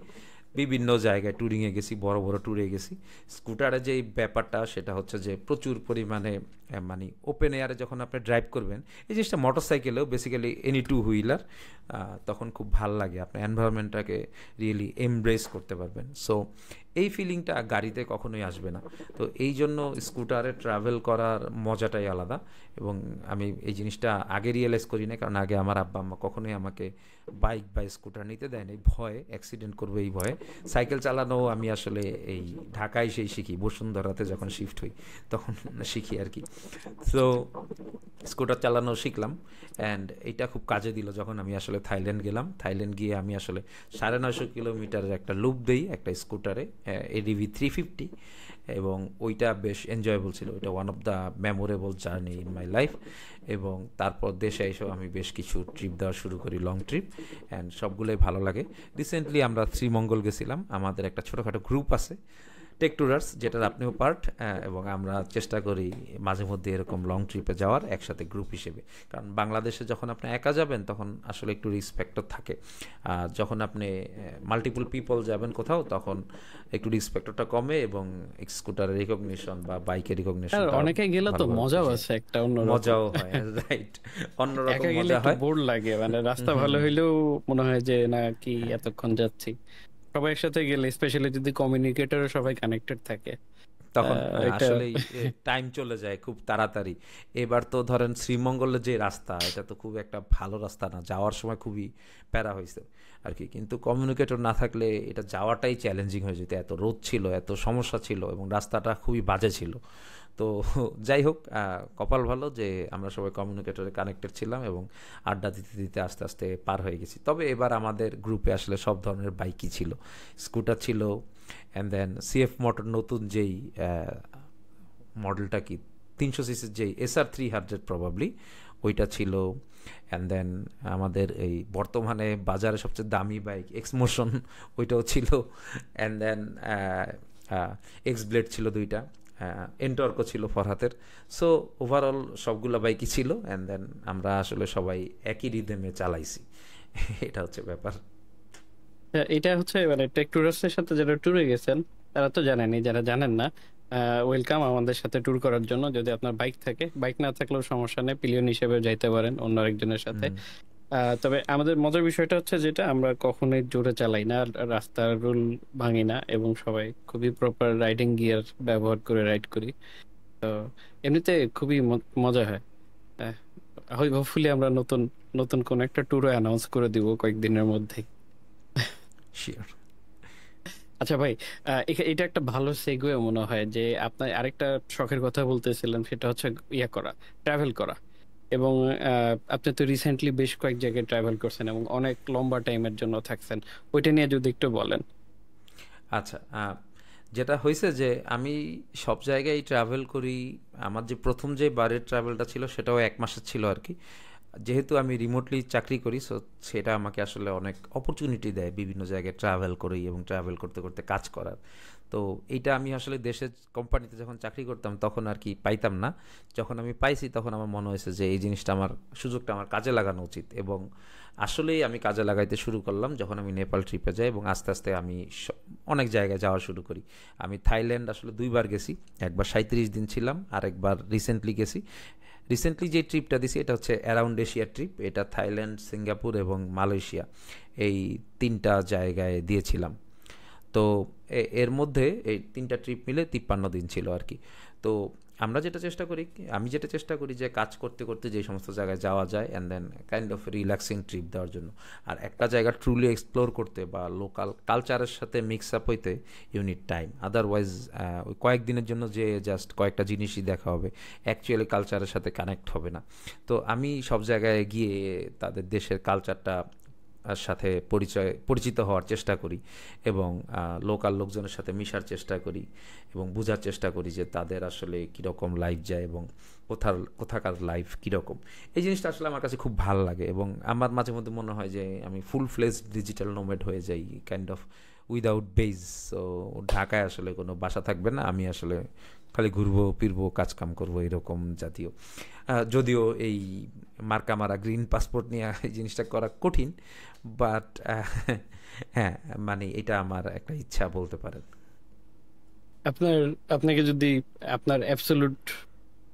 বিভিন্ন জায়গায় ট্যুরিংয়ে গেছি, বড় বড় ট্যুরে গেছি। স্কুটারে যে ব্যাপারটা সেটা হচ্ছে যে প্রচুর পরিমাণে মানে ওপেন এয়ারে যখন আপনি ড্রাইভ করবেন, এই জিনিসটা মোটর সাইকেলেও বেসিক্যালি এনি টু হুইলার, তখন খুব ভাল লাগে, আপনি এনভায়রনমেন্টটাকে রিয়েলি এমব্রেস করতে পারবেন। সো এই ফিলিংটা গাড়িতে কখনোই আসবে না। তো এই জন্য স্কুটারে ট্রাভেল করার মজাটাই আলাদা। এবং আমি এই জিনিসটা আগে রিয়েলাইজ করি না, কারণ আগে আমার আব্বা আম্মা কখনোই আমাকে বাইক বা স্কুটার নিতে দেয় না, ভয়ে, অ্যাক্সিডেন্ট করবে এই ভয়ে। সাইকেল চালানো আমি আসলে এই ঢাকায় সেই শিখি, বসুন্ধরাতে যখন শিফট হই তখন শিখি আর কি। তো স্কুটার চালানো শিখলাম, অ্যান্ড এটা খুব কাজে দিল যখন আমি আসলে থাইল্যান্ড গেলাম। থাইল্যান্ড গিয়ে আমি আসলে 950 কিলোমিটারের একটা লুপ দেই একটা স্কুটারে, এডিভি 350, এবং ওইটা বেশ এনজয়েবল ছিল। ওইটা one of the memorable journey in my life. এবং তারপর দেশে এসেও আমি বেশ কিছু ট্রিপ দেওয়া শুরু করি, লং ট্রিপ, অ্যান্ড সবগুলোই ভালো লাগে। রিসেন্টলি আমরা শ্রীমঙ্গল গেছিলাম, আমাদের একটা ছোটোখাটো গ্রুপ আছে, টেক ট্যুরার্স, যেটার আপনিও পার্ট, এবং আমরা চেষ্টা করি মাঝে মধ্যে এরকম লং ট্রিপে যাওয়ার একসাথে গ্রুপ হিসেবে। কারণ বাংলাদেশে যখন আপনি একা যাবেন তখন আসলে একটু রিসপেক্টও থাকে, আর যখন আপনি মাল্টিপল পিপল যাবেন কোথাও তখন একটু রিসপেক্টটা কমে, এবং স্কুটারের রিকগনিশন বা বাইকের আর রিকগনিশনটা অনেকে গেলে তো ভালোভাবে মজাও বুঝে, আছে একটা অন্যরকম। মজাও হয়। রাইট, অন্যরকম একা গেলে মজা একটু হয়। বোর লাগে, মানে রাস্তা ভালো হইলেও মনে হয় যে না কি এতক্ষণ যাচ্ছি। সবাই একসাথে গেলে, স্পেশালি যদি কমিউনিকেটরে সবাই কানেক্টেড থাকে, তখন এটা আসলেই টাইম চলে যায় খুব তাড়াতাড়ি। এবার তো ধরেন শ্রীমঙ্গলের যে রাস্তা, এটা তো খুব একটা ভালো রাস্তা না, যাওয়ার সময় খুবই প্যারা হয়েছে আর কি। কিন্তু কমিউনিকেটর না থাকলে এটা যাওয়াটাই চ্যালেঞ্জিং হয়ে যেত, এত রোদ ছিল, এত সমস্যা ছিল, এবং রাস্তাটা খুবই বাজে ছিল। তো যাই হোক, কপাল ভালো যে আমরা সবাই কমিউনিকেটরে কানেক্টেড ছিলাম, এবং আড্ডা দিতে দিতে আস্তে আস্তে পার হয়ে গেছি। তবে এবার আমাদের গ্রুপে আসলে সব ধরনের বাইকই ছিল, স্কুটার ছিল, অ্যান্ড দেন সিএফ মোটর নতুন যেই মডেলটা কি 300 সিসির যেই SR 300 প্রবাবলি, ওইটা ছিল। অ্যান্ড দেন আমাদের এই বর্তমানে বাজারে সবচেয়ে দামি বাইক এক্সমোশন, ওইটাও ছিল। অ্যান্ড দেন এক্স ব্লেড ছিল দুইটা, এন্টর্কও ছিল ফরহাতের। সো ওভারঅল সবগুলা বাইকই ছিল, অ্যান্ড দেন আমরা আসলে সবাই একই রিদেমে চালাইছি। এটা হচ্ছে ব্যাপার। এটা হচ্ছে মানে টেক ট্যুরার্সের সাথে যারা ট্যুরে গেছেন তারা তো জানেনই, যারা জানেন না ওয়েলকাম আমাদের সাথে ট্যুর করার জন্য। যদি আপনার বাইক থাকে, বাইক না থাকলেও সমস্যা নেই, পিলিয়ন হিসেবে যাইতে পারেন অন্য আরেকজনের সাথে। হুম। তবে আমাদের মজার বিষয়টা হচ্ছে যেটা, আমরা কখনোই জোরে চালাই না, আর রাস্তার রুল ভাঙি না, এবং সবাই খুবই প্রপার রাইডিং গিয়ার ব্যবহার করে রাইড করি। তো এমনিতে খুবই মজা হয়। হোপফুলি আমরা নতুন নতুন কোন একটা ট্যুরও অ্যানাউন্স করে দিব কয়েকদিনের মধ্যেই। শিওর। আচ্ছা ভাই, এটা একটা ভালো সেগুয়ে মনে হয় যে আপনার আরেকটা শখের কথা বলতেছিলেন, সেটা হচ্ছে ইয়া করা, ট্রাভেল করা। এবং আপনি তো রিসেন্টলি বেশ কয়েক জায়গায় ট্রাভেল করছেন এবং অনেক লম্বা টাইমের জন্য থাকছেন, ওইটা নিয়ে যদি একটু বলেন। আচ্ছা, যেটা হয়েছে যে আমি সব জায়গায় ট্রাভেল করি। আমার যে প্রথম যে বারের ট্রাভেলটা ছিল সেটাও 1 মাসের ছিল আর কি। যেহেতু আমি রিমোটলি চাকরি করি, সো সেটা আমাকে আসলে অনেক অপরচুনিটি দেয় বিভিন্ন জায়গায় ট্রাভেল করি এবং ট্রাভেল করতে করতে কাজ করার। তো এইটা আমি আসলে দেশের কোম্পানিতে যখন চাকরি করতাম তখন আর কি পাইতাম না। যখন আমি পাইছি তখন আমার মনে হয়েছে যে এই জিনিসটা, আমার সুযোগটা আমার কাজে লাগানো উচিত, এবং আসলেই আমি কাজে লাগাইতে শুরু করলাম যখন আমি নেপাল ট্রিপে যাই, এবং আস্তে আস্তে আমি অনেক জায়গায় যাওয়া শুরু করি। আমি থাইল্যান্ড আসলে 2বার গেছি, একবার 37 দিন ছিলাম, আর একবার রিসেন্টলি গেছি। রিসেন্টলি যে ট্রিপটা দিছি এটা হচ্ছে অ্যারাউন্ড এশিয়া ট্রিপ, এটা থাইল্যান্ড, সিঙ্গাপুর এবং মালয়েশিয়া, এই 3টা জায়গায় দিয়েছিলাম। তো এর মধ্যে এই 3টা ট্রিপ মিলে 53 দিন ছিল আর কি। তো আমরা যেটা চেষ্টা করি, আমি যেটা চেষ্টা করি যে কাজ করতে করতে যে সমস্ত জায়গায় যাওয়া যায়, and then kind of relaxing trip দেওয়ার জন্য। আর একটা জায়গা ট্রুলি এক্সপ্লোর করতে বা লোকাল কালচারের সাথে মিক্স আপ হইতে ইউনিট টাইম। আদারওয়াইজ ওই কয়েকদিনের জন্য যে জাস্ট কয়েকটা জিনিসই দেখা হবে, অ্যাকচুয়ালি কালচারের সাথে কানেক্ট হবে না। তো আমি সব জায়গায় গিয়ে তাদের দেশের কালচারটা সাথে পরিচিত হওয়ার চেষ্টা করি, এবং লোকাল লোকজনের সাথে মিশার চেষ্টা করি, এবং বোঝার চেষ্টা করি যে তাদের আসলে কীরকম লাইফ যায়, এবং কোথাকার লাইফ কীরকম। এই জিনিসটা আসলে আমার কাছে খুব ভালো লাগে, এবং আমার মাঝে মধ্যে মনে হয় যে আমি ফুল ফ্লেজ ডিজিটাল নোমেড হয়ে যাই, kind of without base. So ঢাকায় আসলে কোনো বাসা থাকবে না, আমি আসলে খালি ঘুরবো ফিরবো কাজকাম করবো এরকম জাতীয়। যদিও এই মার্কা মারা গ্রিন পাসপোর্ট নিয়ে এই জিনিসটা করা কঠিন, বাট হ্যাঁ, মানে এটা আমার একটা ইচ্ছা বলতে পারেন। আপনার আপনাকে যদি আপনার অ্যাবসলিউট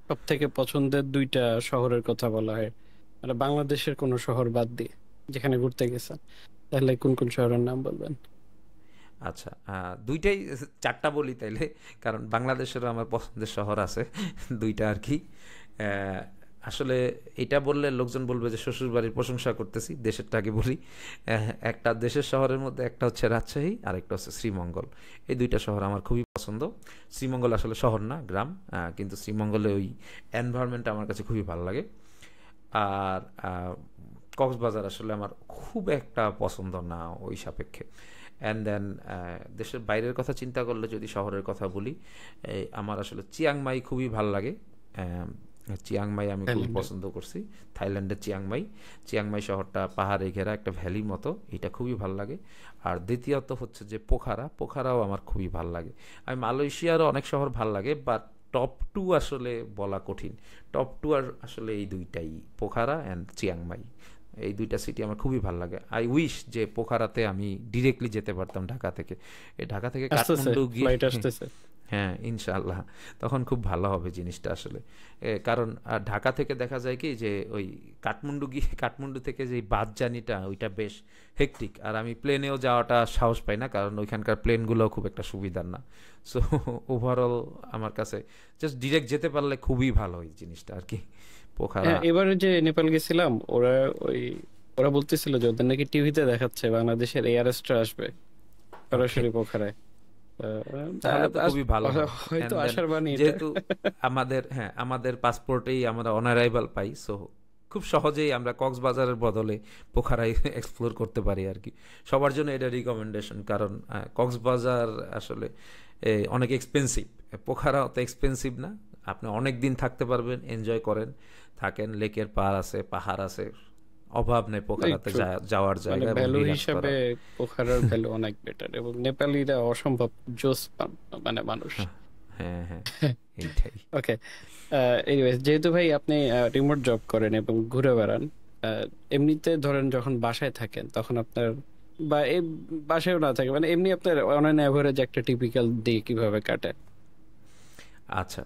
সব থেকে পছন্দের দুইটা শহরের কথা বলা হয়, মানে বাংলাদেশের কোনো শহর বাদ দিয়ে যেখানে ঘুরতে গেছেন, তাহলে কোন কোন শহরের নাম বলবেন? আচ্ছা, দুইটাই, 4টা বলি তাইলে, কারণ বাংলাদেশেরও আমার পছন্দের শহর আছে 2টা আর কি। আহ, আসলে এটা বললে লোকজন বলবে যে শ্বশুরবাড়ির প্রশংসা করতেছি, দেশেরটাকে বলি। একটা দেশের শহরের মধ্যে একটা হচ্ছে রাজশাহী, আর একটা হচ্ছে শ্রীমঙ্গল। এই 2টা শহর আমার খুবই পছন্দ। শ্রীমঙ্গল আসলে শহর না, গ্রাম, কিন্তু শ্রীমঙ্গলে ওই এনভায়রনমেন্টটা আমার কাছে খুবই ভালো লাগে। আর কক্সবাজার আসলে আমার খুব একটা পছন্দ না ওই সাপেক্ষে। অ্যান্ড দেন দেশের বাইরের কথা চিন্তা করলে যদি শহরের কথা বলি, আমার আসলে চিয়াংমাই খুবই ভাল লাগে। চিয়াংমাই আমি খুবই থাইল্যান্ডে। পছন্দ করছি। থাইল্যান্ডের চিয়াংমাই, চিয়াংমাই শহরটা পাহাড়ে ঘেরা একটা ভ্যালির মতো, এটা খুবই ভালো লাগে। আর দ্বিতীয়ত হচ্ছে যে পোখারা, পোখারাও আমার খুবই ভালো লাগে। আমি মালয়েশিয়ারও অনেক শহর ভালো লাগে, বাট টপ টু আসলে বলা কঠিন। টপ টু আর আসলে এই দুইটাই, পোখারা অ্যান্ড চিয়াংমাই, এই দুইটা সিটি আমার খুবই ভালো লাগে। আই উইশ যে পোখারাতে আমি ডিরেক্টলি যেতে পারতাম ঢাকা থেকে। এই ঢাকা থেকে আসতেছে, কাঠমান্ডু গিয়ে, ফ্লাইট আসতেছে। হ্যাঁ ইনশাআল্লাহ, তখন খুব ভালো হবে জিনিসটা আসলে। কারণ ঢাকা থেকে দেখা যায় কি যে ওই কাঠমান্ডু গিয়ে, কাঠমান্ডু থেকে যে বাস জার্নিটা ওইটা বেশ হেক্টিক, আর আমি প্লেনেও যাওয়াটা সাহস পাই না, কারণ ওইখানকার প্লেনগুলো খুব একটা সুবিধার না। সো ওভারঅল আমার কাছে জাস্ট ডিরেক্ট যেতে পারলে খুবই ভালো এই জিনিসটা আর কি, পোখারা। এবারে যে নেপাল গেছিলাম, ওই ওরা বলতেছিল যে ওদের নাকি টিভিতে দেখাচ্ছে বাংলাদেশের এয়ারস্ট্রা আসবে ওকে, সরাসরি পোখারায়। তাহলে তো খুবই ভালো হয়। হয়তো অ্যান্ড দেন আশার বাণী এটা। যেহেতু আমাদের, হ্যাঁ আমাদের পাসপোর্টেই আমরা অনারাইভাল পাই, সো খুব সহজেই আমরা কক্সবাজারের বদলে পোখারায় এক্সপ্লোর করতে পারি আর কি। সবার জন্য এটা রিকমেন্ডেশন, কারণ কক্সবাজার আসলে অনেক এক্সপেন্সিভ, পোখারা অত এক্সপেন্সিভ না। আপনি অনেক দিন থাকতে পারবেন, এনজয় করেন, থাকেন, লেকের পার আছে, পাহাড় আছে, অভাব নেই পোখারাতে একটু যাওয়ার মানে জায়গা এবং ভ্যালু রিল্যাক্স হিসাবে করার। পোখারার ভ্যালু অনেক বেটার, এবং নেপালিরা অসম্ভব জোস মানে মানুষ। হ্যাঁ হ্যাঁ, এইটাই। ওকে, এনিওয়েজ, যেহেতু ভাই আপনি রিমোট জব করেন এবং ঘুরে বেড়ান, এমনিতে ধরেন যখন বাসায় থাকেন তখন আপনার, বা এই বাসায়ও না থাকে, মানে এমনি আপনার অন অ্যান অ্যাভারেজ একটা টিপিক্যাল ডে কিভাবে কাটে? আচ্ছা,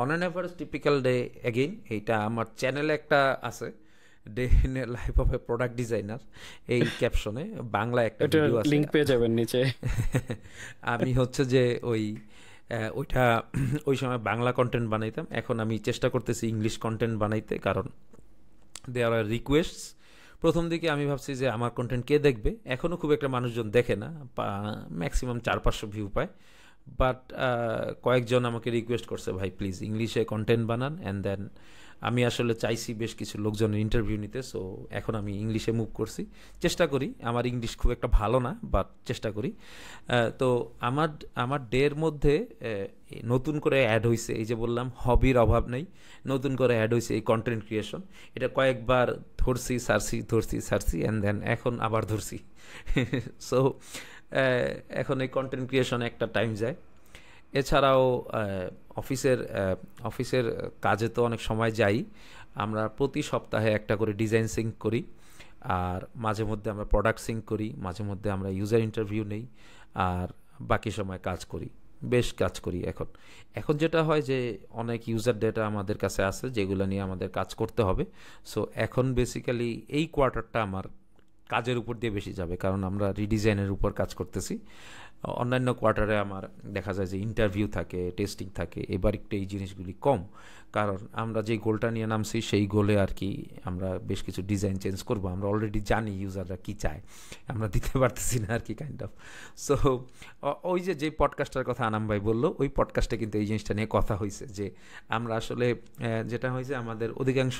on an average typical day, again এইটা আমার চ্যানেলে একটা আছে, day in a life of A product designer, এই ক্যাপশনে বাংলা একটা এটা ভিডিও আছে। লিংক পেয়ে যাবেন নিচে। আমি হচ্ছে যে ওই ওইটা ওই সময় বাংলা কন্টেন্ট বানাইতাম, এখন আমি চেষ্টা করতেছি ইংলিশ কন্টেন্ট বানাইতে, কারণ দেয়ার আর রিকোয়েস্টস। প্রথম দিকে আমি ভাবছি যে আমার কন্টেন্ট কে দেখবে, এখনও খুব একটা মানুষজন দেখে না, ম্যাক্সিমাম 400-500 ভিউ পায়। বাট কয়েকজন আমাকে রিকোয়েস্ট করছে, ভাই প্লিজ ইংলিশে কন্টেন্ট বানান। অ্যান্ড দেন আমি আসলে চাইছি বেশ কিছু লোকজনের ইন্টারভিউ নিতে, সো এখন আমি ইংলিশে মুভ করছি, চেষ্টা করি। আমার ইংলিশ খুব একটা ভালো না, বাট চেষ্টা করি। তো আমার আমার ডের মধ্যে নতুন করে অ্যাড হয়েছে, এই যে বললাম হবির অভাব নেই, নতুন করে অ্যাড হয়েছে এই কন্টেন্ট ক্রিয়েশন। এটা কয়েকবার ধরছি সারছি অ্যান্ড দেন এখন আবার ধরছি। সো এখন এই কন্টেন্ট ক্রিয়েশনে একটা টাইম যায়। এছাড়াও অফিসের অফিসের কাজে তো অনেক সময় যাই। আমরা প্রতি সপ্তাহে একটা করে ডিজাইন সিঙ্ক করি, আর মাঝে মধ্যে আমরা প্রোডাক্ট সিঙ্ক করি, মাঝে মধ্যে আমরা ইউজার ইন্টারভিউ নেই, আর বাকি সময় কাজ করি, বেশ কাজ করি। এখন এখন যেটা হয় যে অনেক ইউজার ডেটা আমাদের কাছে আছে যেগুলো নিয়ে আমাদের কাজ করতে হবে। সো এখন বেসিক্যালি এই কোয়ার্টারটা আমার কাজের উপর দিয়ে বেশি যাবে, কারণ আমরা রিডিজাইনের উপর কাজ করতেছি। অন্যান্য কোয়ার্টারে আমার দেখা যায় যে ইন্টারভিউ থাকে, টেস্টিং থাকে, এবার একটু এই জিনিসগুলি কম, কারণ আমরা যে গোলটা নিয়ে নামছি সেই গোলে আর কি আমরা বেশ কিছু ডিজাইন চেঞ্জ করব। আমরা অলরেডি জানি ইউজাররা কী চায়, আমরা দিতে পারতেছি না আর কি, কাইন্ড অফ। সো ওই যে যে পডকাস্টের কথা আনাম ভাই বললো, ওই পডকাস্টে কিন্তু এই জিনিসটা নিয়ে কথা হয়েছে যে আমরা আসলে যেটা হয়েছে, আমাদের অধিকাংশ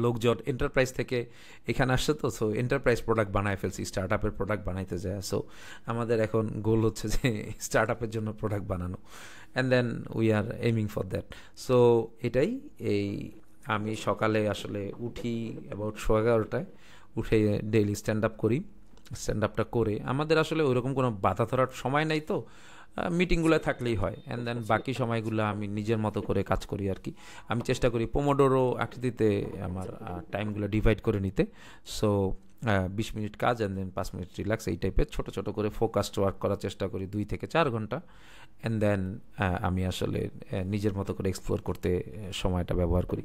লোকজন এন্টারপ্রাইজ থেকে এখানে আসছে, তো সো এন্টারপ্রাইজ প্রোডাক্ট বানায় ফেলছি, স্টার্ট আপের প্রোডাক্ট বানাইতে যায়। সো আমাদের এখন গোল হচ্ছে যে স্টার্ট আপের জন্য প্রোডাক্ট বানানো, and then we are aiming for that. So এটাই। এই আমি সকালে আসলে উঠি অ্যাবাউট 11:30টায়, উঠে ডেইলি স্ট্যান্ড আপ করি। স্ট্যান্ড আপটা করে আমাদের আসলে ওইরকম কোনো বাধা ধরার সময় নাই, তো মিটিংগুলো থাকলেই হয়। অ্যান্ড দেন বাকি সময়গুলো আমি নিজের মতো করে কাজ করি আর কি। আমি চেষ্টা করি পোমোডোরো আকৃতিতে আমার টাইমগুলো ডিভাইড করে নিতে। সো 20 মিনিট কাজ অ্যান্ড দেন 5 মিনিট রিল্যাক্স, এই টাইপের ছোটো ছোটো করে ফোকাসড ওয়ার্ক করার চেষ্টা করি 2 থেকে 4 ঘন্টা। অ্যান্ড দেন আমি আসলে নিজের মতো করে এক্সপ্লোর করতে সময়টা ব্যবহার করি।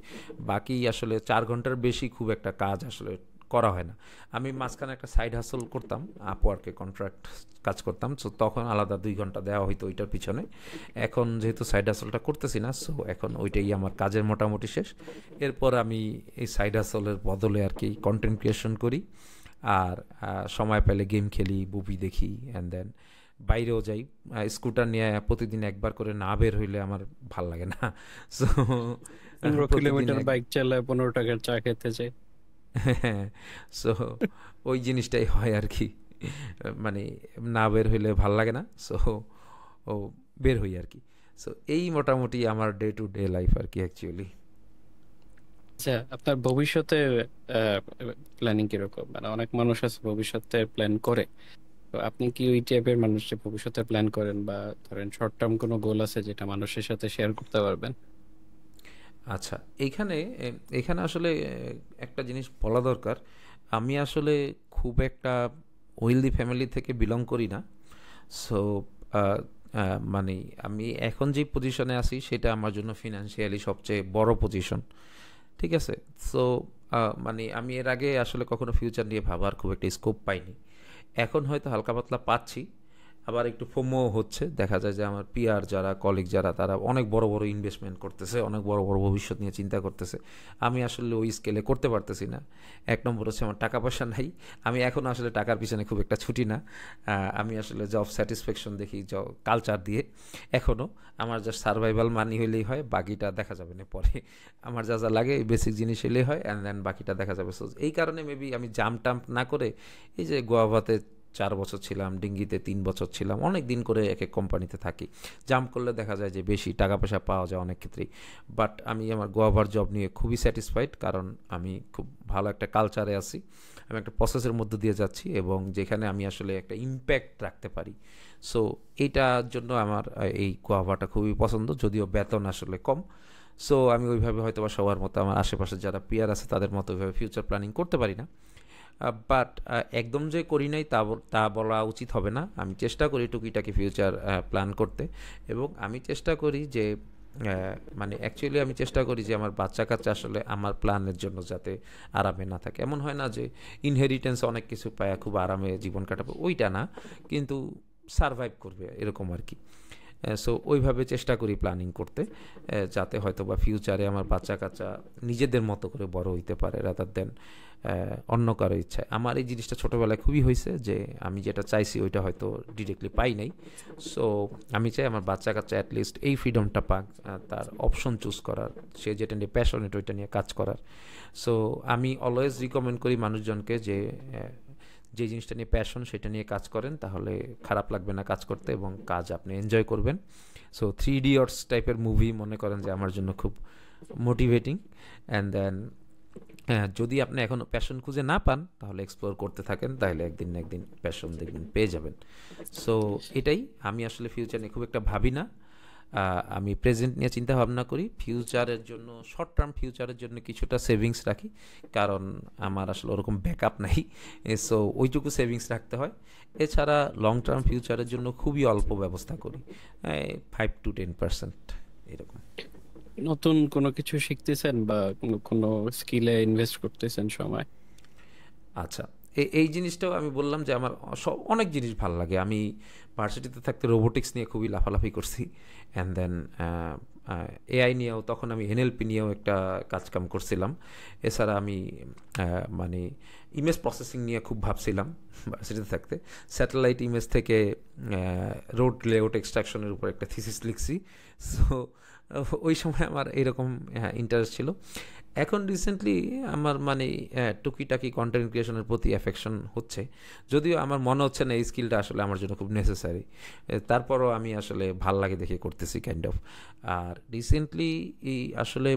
বাকি আসলে 4 ঘন্টার বেশি খুব একটা কাজ আসলে করা হয় না। আমি মাঝখানে একটা সাইড হাসল করতাম, আপওয়ার্কে কন্ট্রাক্ট কাজ করতাম, সো তখন আলাদা 2 ঘন্টা দেওয়া হইতো ওইটার পিছনে। এখন যেহেতু সাইড হাসলটা করতেছি না, সো এখন ওইটাই আমার কাজের মোটামুটি শেষ। এরপর আমি এই সাইড হাসলের বদলে আর কি কন্টেন্ট ক্রিয়েশন করি, আর সময় পেলে গেম খেলি, মুভি দেখি, অ্যান্ড দেন বাইরেও যাই। স্কুটার নিয়ে প্রতিদিন একবার করে না বের হইলে আমার ভাল লাগে না। সো 15 প্রতিদিন কিলোমিটার বাইক চালায় 15 টাকার চা খেতে চাই। হ্যাঁ, সো ওই জিনিসটাই হয় আর কি, মানে না বের হইলে ভাল লাগে না, সো ও বের হই আর কি। সো এই মোটামুটি আমার ডে টু ডে লাইফ আর কি অ্যাকচুয়ালি। আচ্ছা, আপনার ভবিষ্যতে প্ল্যানিং কিরকম? মানে অনেক মানুষ আছে ভবিষ্যতে প্ল্যান করে, তো আপনি কি ওই টাইপের মানুষ যে ভবিষ্যতে প্ল্যান করেন, বা ধরেন শর্ট টার্ম কোনো গোল আছে যেটা মানুষের সাথে শেয়ার করতে পারবেন? আচ্ছা, এইখানে এখানে আসলে একটা জিনিস বলা দরকার। আমি আসলে খুব একটা ওয়েলদি ফ্যামিলি থেকে বিলং করি না। সো মানে আমি এখন যে পজিশনে আছি সেটা আমার জন্য ফিনান্সিয়ালি সবচেয়ে বড় পজিশন। ঠিক আছে? সো মানে আমি এর আগে আসলে কখনো ফিউচার নিয়ে ভাবার খুব একটা স্কোপ পাইনি। এখন হয়তো হালকা পাতলা পাচ্ছি। আবার একটু ফোমো হচ্ছে। দেখা যায় যে আমার পিয়ার যারা, কলিগ যারা, তারা অনেক বড় বড় ইনভেস্টমেন্ট করতেছে, অনেক বড় বড় ভবিষ্যৎ নিয়ে চিন্তা করতেছে। আমি আসলে ওই স্কেলে করতে পারতেছি না। এক নম্বর হচ্ছে আমার টাকা পয়সা নাই। আমি এখন আসলে টাকার পিছনে খুব একটা ছুটি না। আমি আসলে জব স্যাটিসফ্যাকশন দেখি কালচার দিয়ে এখনও। আমার জাস্ট সার্ভাইভাল মানি হইলেই হয়, বাকিটা দেখা যাবে না পরে। আমার যা যা লাগে বেসিক জিনিস হলেই হয়, অ্যান্ড দেন বাকিটা দেখা যাবে। সো এই কারণে মেবি আমি টাম্প না করে এই যে গোয়াভাতে 4 বছর ছিলাম, ডিঙ্গিতে 3 বছর ছিলাম, অনেক দিন করে এক এক কোম্পানিতে থাকি। জাম্প করলে দেখা যায় যে বেশি টাকা পয়সা পাওয়া যায় অনেক ক্ষেত্রেই। বাট আমি আমার গোয়াভার জব নিয়ে খুবই স্যাটিসফাইড, কারণ আমি খুব ভালো একটা কালচারে আছি। আমি একটা প্রসেসের মধ্যে দিয়ে যাচ্ছি এবং যেখানে আমি আসলে একটা ইম্প্যাক্ট রাখতে পারি। সো এইটার জন্য আমার এই গোয়াভাটা খুবই পছন্দ, যদিও বেতন আসলে কম। সো আমি ওইভাবে হয়তো বা সবার মতো, আমার আশেপাশে যারা পিয়ার আছে তাদের মতো ওইভাবে ফিউচার প্ল্যানিং করতে পারি না। বাট একদম যে করি নাই তা বলা উচিত হবে না। আমি চেষ্টা করি টুকিটাকি ফিউচার প্ল্যান করতে, এবং আমি চেষ্টা করি যে মানে অ্যাকচুয়ালি আমি চেষ্টা করি যে আমার বাচ্চা কাচ্চা আসলে আমার প্ল্যানের জন্য যাতে আরামে না থাকে। এমন হয় না যে ইনহেরিটেন্স অনেক কিছু পায় খুব আরামে জীবন কাটাবে, ওইটা না, কিন্তু সারভাইভ করবে এরকম আর কি। সো ওইভাবে চেষ্টা করি প্ল্যানিং করতে, যাতে হয়তো বা ফিউচারে আমার বাচ্চা কাচ্চা নিজেদের মতো করে বড় হইতে পারে, রাদার দেন অন্য কারো ইচ্ছায়। আমার এই জিনিসটা ছোটোবেলায় খুবই হয়েছে যে আমি যেটা চাইছি ওইটা হয়তো ডিরেক্টলি পাই নাই। সো আমি চাই আমার বাচ্চা কাচ্চা অ্যাটলিস্ট এই ফ্রিডমটা পাক, তার অপশন চুজ করার, সে যেটা নিয়ে প্যাশনেট ওইটা নিয়ে কাজ করার। সো আমি অলওয়েজ রিকমেন্ড করি মানুষজনকে যে যে জিনিসটা নিয়ে প্যাশন সেটা নিয়ে কাজ করেন, তাহলে খারাপ লাগবে না কাজ করতে এবং কাজ আপনি এনজয় করবেন। সো 3 ইডিয়টস টাইপের মুভি মনে করেন যে আমার জন্য খুব মোটিভেটিং। অ্যান্ড দেন যদি আপনি এখনও প্যাশন খুঁজে না পান তাহলে এক্সপ্লোর করতে থাকেন, তাহলে একদিন না একদিন প্যাশন দেখবেন পেয়ে যাবেন। সো এটাই, আমি আসলে ফিউচার নিয়ে খুব একটা ভাবি না। আমি প্রেজেন্ট নিয়ে চিন্তা ভাবনা করি, ফিউচারের জন্য শর্ট টার্ম ফিউচারের জন্য কিছুটা সেভিংস রাখি, কারণ আমার আসলে ওরকম ব্যাকআপ নাই। সো ওইটুকু সেভিংস রাখতে হয়। এছাড়া লং টার্ম ফিউচারের জন্য খুবই অল্প ব্যবস্থা করি, 5 to 10% এরকম। নতুন কোনো কিছু শিখতেছেন বা কোনো কোনো স্কিলে ইনভেস্ট করতেছেন সময়? আচ্ছা, এই জিনিসটাও আমি বললাম যে আমার অনেক জিনিস ভালো লাগে। আমি ভার্সিটিতে থাকতে রোবোটিক্স নিয়ে খুবই লাফালাফি করছি, অ্যান্ড দেন এআই নিয়েও, তখন আমি এনএলপি নিয়েও একটা কাজকাম করছিলাম। এছাড়া আমি মানে ইমেজ প্রসেসিং নিয়ে খুব ভাবছিলাম ভার্সিটিতে থাকতে। স্যাটেলাইট ইমেজ থেকে রোড লেআউট এক্সট্রাকশনের উপর একটা থিসিস লিখছি। সো ওই সময় আমার এরকম ইন্টারেস্ট ছিল। এখন রিসেন্টলি আমার মানে টুকিটাকি কন্টেন্ট ক্রিয়েশনের প্রতি অ্যাফেকশন হচ্ছে, যদিও আমার মনে হচ্ছে না এই স্কিলটা আসলে আমার জন্য খুব নেসেসারি। তারপরও আমি আসলে ভাল লাগে দেখে করতেছি কাইন্ড অফ। আর রিসেন্টলি এই আসলে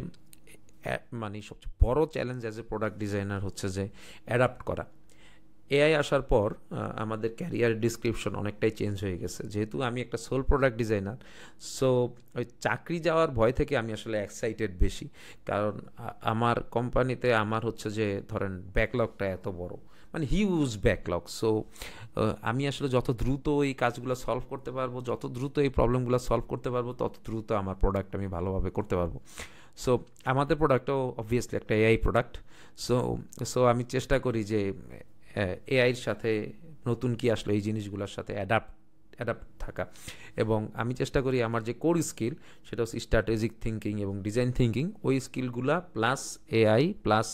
মানে সবচেয়ে বড় challenge as a product designer হচ্ছে যে অ্যাডাপ্ট করা। এআই আসার পর আমাদের ক্যারিয়ার ডিসক্রিপশন অনেকটাই চেঞ্জ হয়ে গেছে। যেহেতু আমি একটা সোল প্রোডাক্ট ডিজাইনার, সো ওই চাকরি যাওয়ার ভয় থেকে আমি আসলে এক্সাইটেড বেশি। কারণ আমার কোম্পানিতে আমার হচ্ছে যে ধরেন ব্যাকলগটা এত বড়, মানে হিউজ ব্যাকলগ। সো আমি আসলে যত দ্রুত এই কাজগুলো সলভ করতে পারবো, যত দ্রুত এই প্রবলেমগুলো সলভ করতে পারবো, তত দ্রুত আমার প্রোডাক্ট আমি ভালোভাবে করতে পারবো। সো আমাদের প্রোডাক্টও অবভিয়াসলি একটা এআই প্রোডাক্ট। সো সো আমি চেষ্টা করি যে এআইয়ের সাথে নতুন কি আসলে এই জিনিসগুলোর সাথে অ্যাডাপ্ট থাকা। এবং আমি চেষ্টা করি আমার যে কোর স্কিল সেটা হচ্ছে স্ট্র্যাটেজিক থিঙ্কিং এবং ডিজাইন থিঙ্কিং, ওই স্কিলগুলা প্লাস এআই প্লাস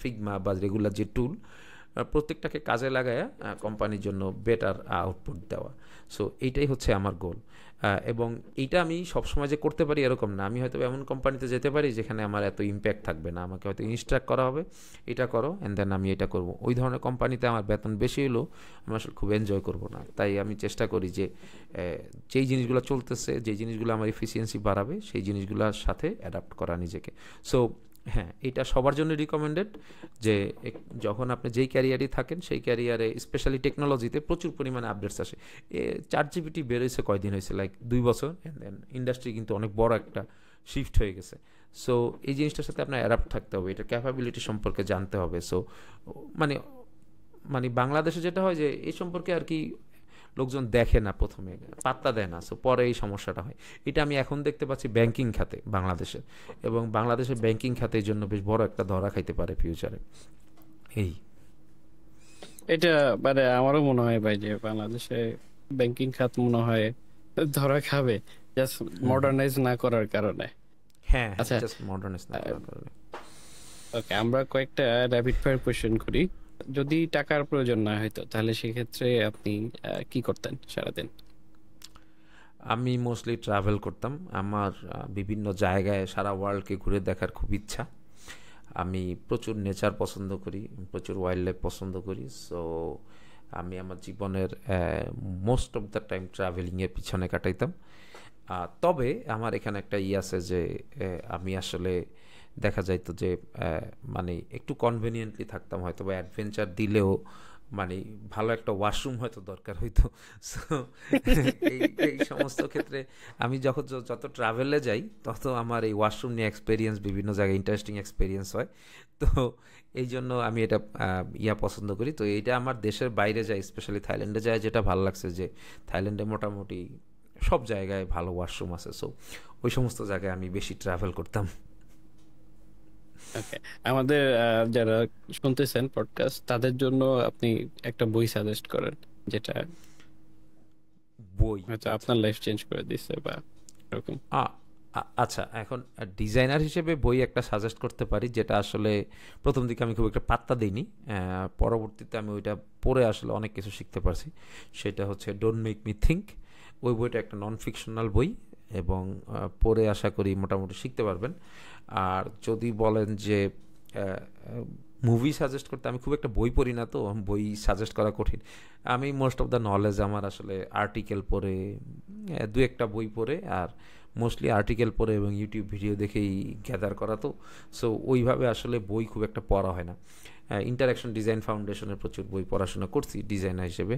ফিগমা বা রেগুলার যে টুল, প্রত্যেকটাকে কাজে লাগায় কোম্পানির জন্য বেটার আউটপুট দেওয়া। সো এইটাই হচ্ছে আমার গোল। এবং এইটা আমি সবসময় যে করতে পারি এরকম না, আমি হয়তো এমন কোম্পানিতে যেতে পারি যেখানে আমার এত ইম্প্যাক্ট থাকবে না, আমাকে হয়তো ইনস্ট্রাক্ট করা হবে এটা করো অ্যান্ড দেন আমি এটা করব। ওই ধরনের কোম্পানিতে আমার বেতন বেশি হলেও আমি আসলে খুব এনজয় করব না। তাই আমি চেষ্টা করি যে যেই জিনিসগুলো চলতেছে, যেই জিনিসগুলো আমার এফিসিয়েন্সি বাড়াবে সেই জিনিসগুলোর সাথে অ্যাডাপ্ট করা নিজেকে। সো হ্যাঁ, এটা সবার জন্য রিকমেন্ডেড যে যখন আপনি যেই ক্যারিয়ারই থাকেন সেই ক্যারিয়ারে স্পেশালি টেকনোলজিতে প্রচুর পরিমাণে আপডেটস আসে। চ্যাট জিপিটি বের হয়েছে কয়দিন হয়েছে, লাইক 2 বছর, অ্যান্ড দেন ইন্ডাস্ট্রি কিন্তু অনেক বড় একটা শিফট হয়ে গেছে। সো এই জিনিসটার সাথে আপনার অ্যাডাপ্ট থাকতে হবে, এটা ক্যাপাবিলিটি সম্পর্কে জানতে হবে। সো মানে মানে বাংলাদেশে যেটা হয় যে এই সম্পর্কে আর কি লোকজন দেখে না, প্রথমে পাত্তা দেয় না, সো পরে এই সমস্যাটা হয়। এটা আমি এখন দেখতে পাচ্ছি ব্যাংকিং খাতে বাংলাদেশে, এবং বাংলাদেশের ব্যাংকিং খাতে এই জন্য বেশ বড় একটা ধরা খাইতে পারে ফিউচারে। এই এটা মানে আমারও মনে হয় ভাই যে বাংলাদেশে ব্যাংকিং খাত মনে হয় ধরা খাবে, জাস্ট হুম হুম। মডার্নাইজ না করার কারণে। হ্যাঁ হ্যাঁ, আচ্ছা, জাস্ট মডার্নাইজ না করার কারণে। ওকে, আমরা কয়েকটা র্যাপিড ফায়ার কোশ্চেন করি। যদি টাকার প্রয়োজন না হতো তাহলে সেক্ষেত্রে আপনি কি করতেন সারাদিন? আমি মোস্টলি ট্রাভেল করতাম। আমার বিভিন্ন জায়গায় সারা ওয়ার্ল্ডকে ঘুরে দেখার খুব ইচ্ছা। আমি প্রচুর নেচার পছন্দ করি, প্রচুর ওয়াইল্ড লাইফ পছন্দ করি। সো আমি আমার জীবনের মোস্ট অফ দ্য টাইম ট্রাভেলিংয়ের পিছনে কাটাইতাম। তবে আমার এখানে একটা আছে যে আমি আসলে দেখা যাইতো যে মানে একটু কনভেনিয়েন্টলি থাকতাম, হয়তো বা অ্যাডভেঞ্চার দিলেও মানে ভালো একটা ওয়াশরুম হয়তো দরকার হইতো। সো এই এই সমস্ত ক্ষেত্রে আমি যখন যত ট্রাভেলে যাই তত আমার এই ওয়াশরুম নিয়ে এক্সপিরিয়েন্স, বিভিন্ন জায়গায় ইন্টারেস্টিং এক্সপিরিয়েন্স হয়। তো এই জন্য আমি এটা পছন্দ করি। তো এইটা আমার দেশের বাইরে যাই, স্পেশালি থাইল্যান্ডে যায়, যেটা ভালো লাগছে যে থাইল্যান্ডে মোটামুটি সব জায়গায় ভালো ওয়াশরুম আছে। সো ওই সমস্ত জায়গায় আমি বেশি ট্রাভেল করতাম। ওকে, আমাদের যারা শুনতেছেন পডকাস্ট তাদের জন্য আপনি একটা বই সাজেস্ট করেন যেটা বই? হয়তো আচ্ছা আপনার লাইফ চেঞ্জ করে দিচ্ছে বা এরকম। আচ্ছা, এখন ডিজাইনার হিসেবে বই একটা সাজেস্ট করতে পারি, যেটা আসলে প্রথম দিকে আমি খুব একটা পাত্তা দিইনি। পরবর্তীতে আমি ওইটা পড়ে আসলে অনেক কিছু শিখতে পারছি। সেটা হচ্ছে ডোন্ট মেক মি থিঙ্ক। ওই বইটা একটা নন ফিকশনাল বই, এবং পড়ে আশা করি মোটামুটি শিখতে পারবেন। আর যদি বলেন যে মুভি সাজেস্ট করতে, আমি খুব একটা বই পড়ি না, তো বই সাজেস্ট করা কঠিন। আমি মোস্ট অফ দ্য নলেজ আমার আসলে আর্টিকেল পড়ে, দু একটা বই পড়ে, আর মোস্টলি আর্টিকেল পড়ে এবং ইউটিউব ভিডিও দেখেই গ্যাদার করা। তো সো ওইভাবে আসলে বই খুব একটা পড়া হয় না। ইন্টারাকশন ডিজাইন ফাউন্ডেশনের প্রচুর বই পড়াশোনা করছি ডিজাইনার হিসেবে,